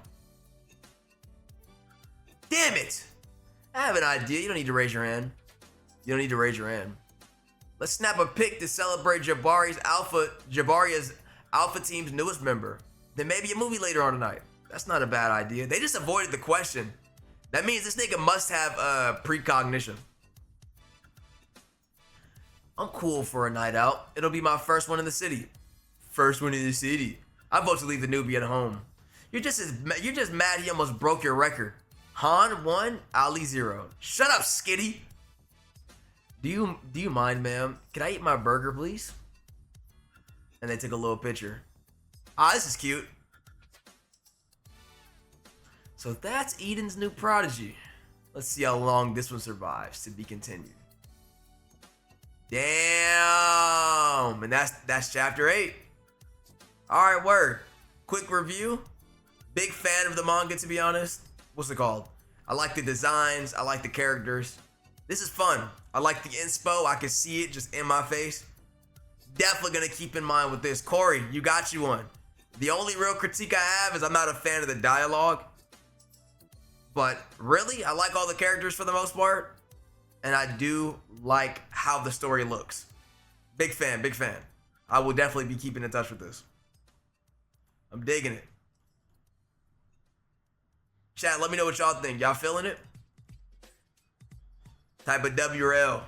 Damn it! I have an idea. You don't need to raise your hand. Let's snap a pic to celebrate Jabaria's Alpha Team's newest member. Then maybe a movie later on tonight. That's not a bad idea. They just avoided the question. That means this nigga must have precognition. I'm cool for a night out. It'll be my first one in the city. First one in the city. I vote to leave the newbie at home. You're just mad he almost broke your record. Han 1, Ali 0. Shut up, Skitty. Do you mind, ma'am? Can I eat my burger, please? And they took a little picture. Ah, this is cute. So that's Eden's new prodigy. Let's see how long this one survives. To be continued. Damn. And that's chapter 8. All right, word. Quick review. Big fan of the manga, to be honest. What's it called? I like the designs. I like the characters. This is fun. I like the inspo. I can see it just in my face. Definitely gonna keep in mind with this. Corey, you got you one. The only real critique I have is I'm not a fan of the dialogue. But really, I like all the characters for the most part. And I do like how the story looks. Big fan, big fan. I will definitely be keeping in touch with this. I'm digging it. Chat, let me know what y'all think. Y'all feeling it? Type of W or L.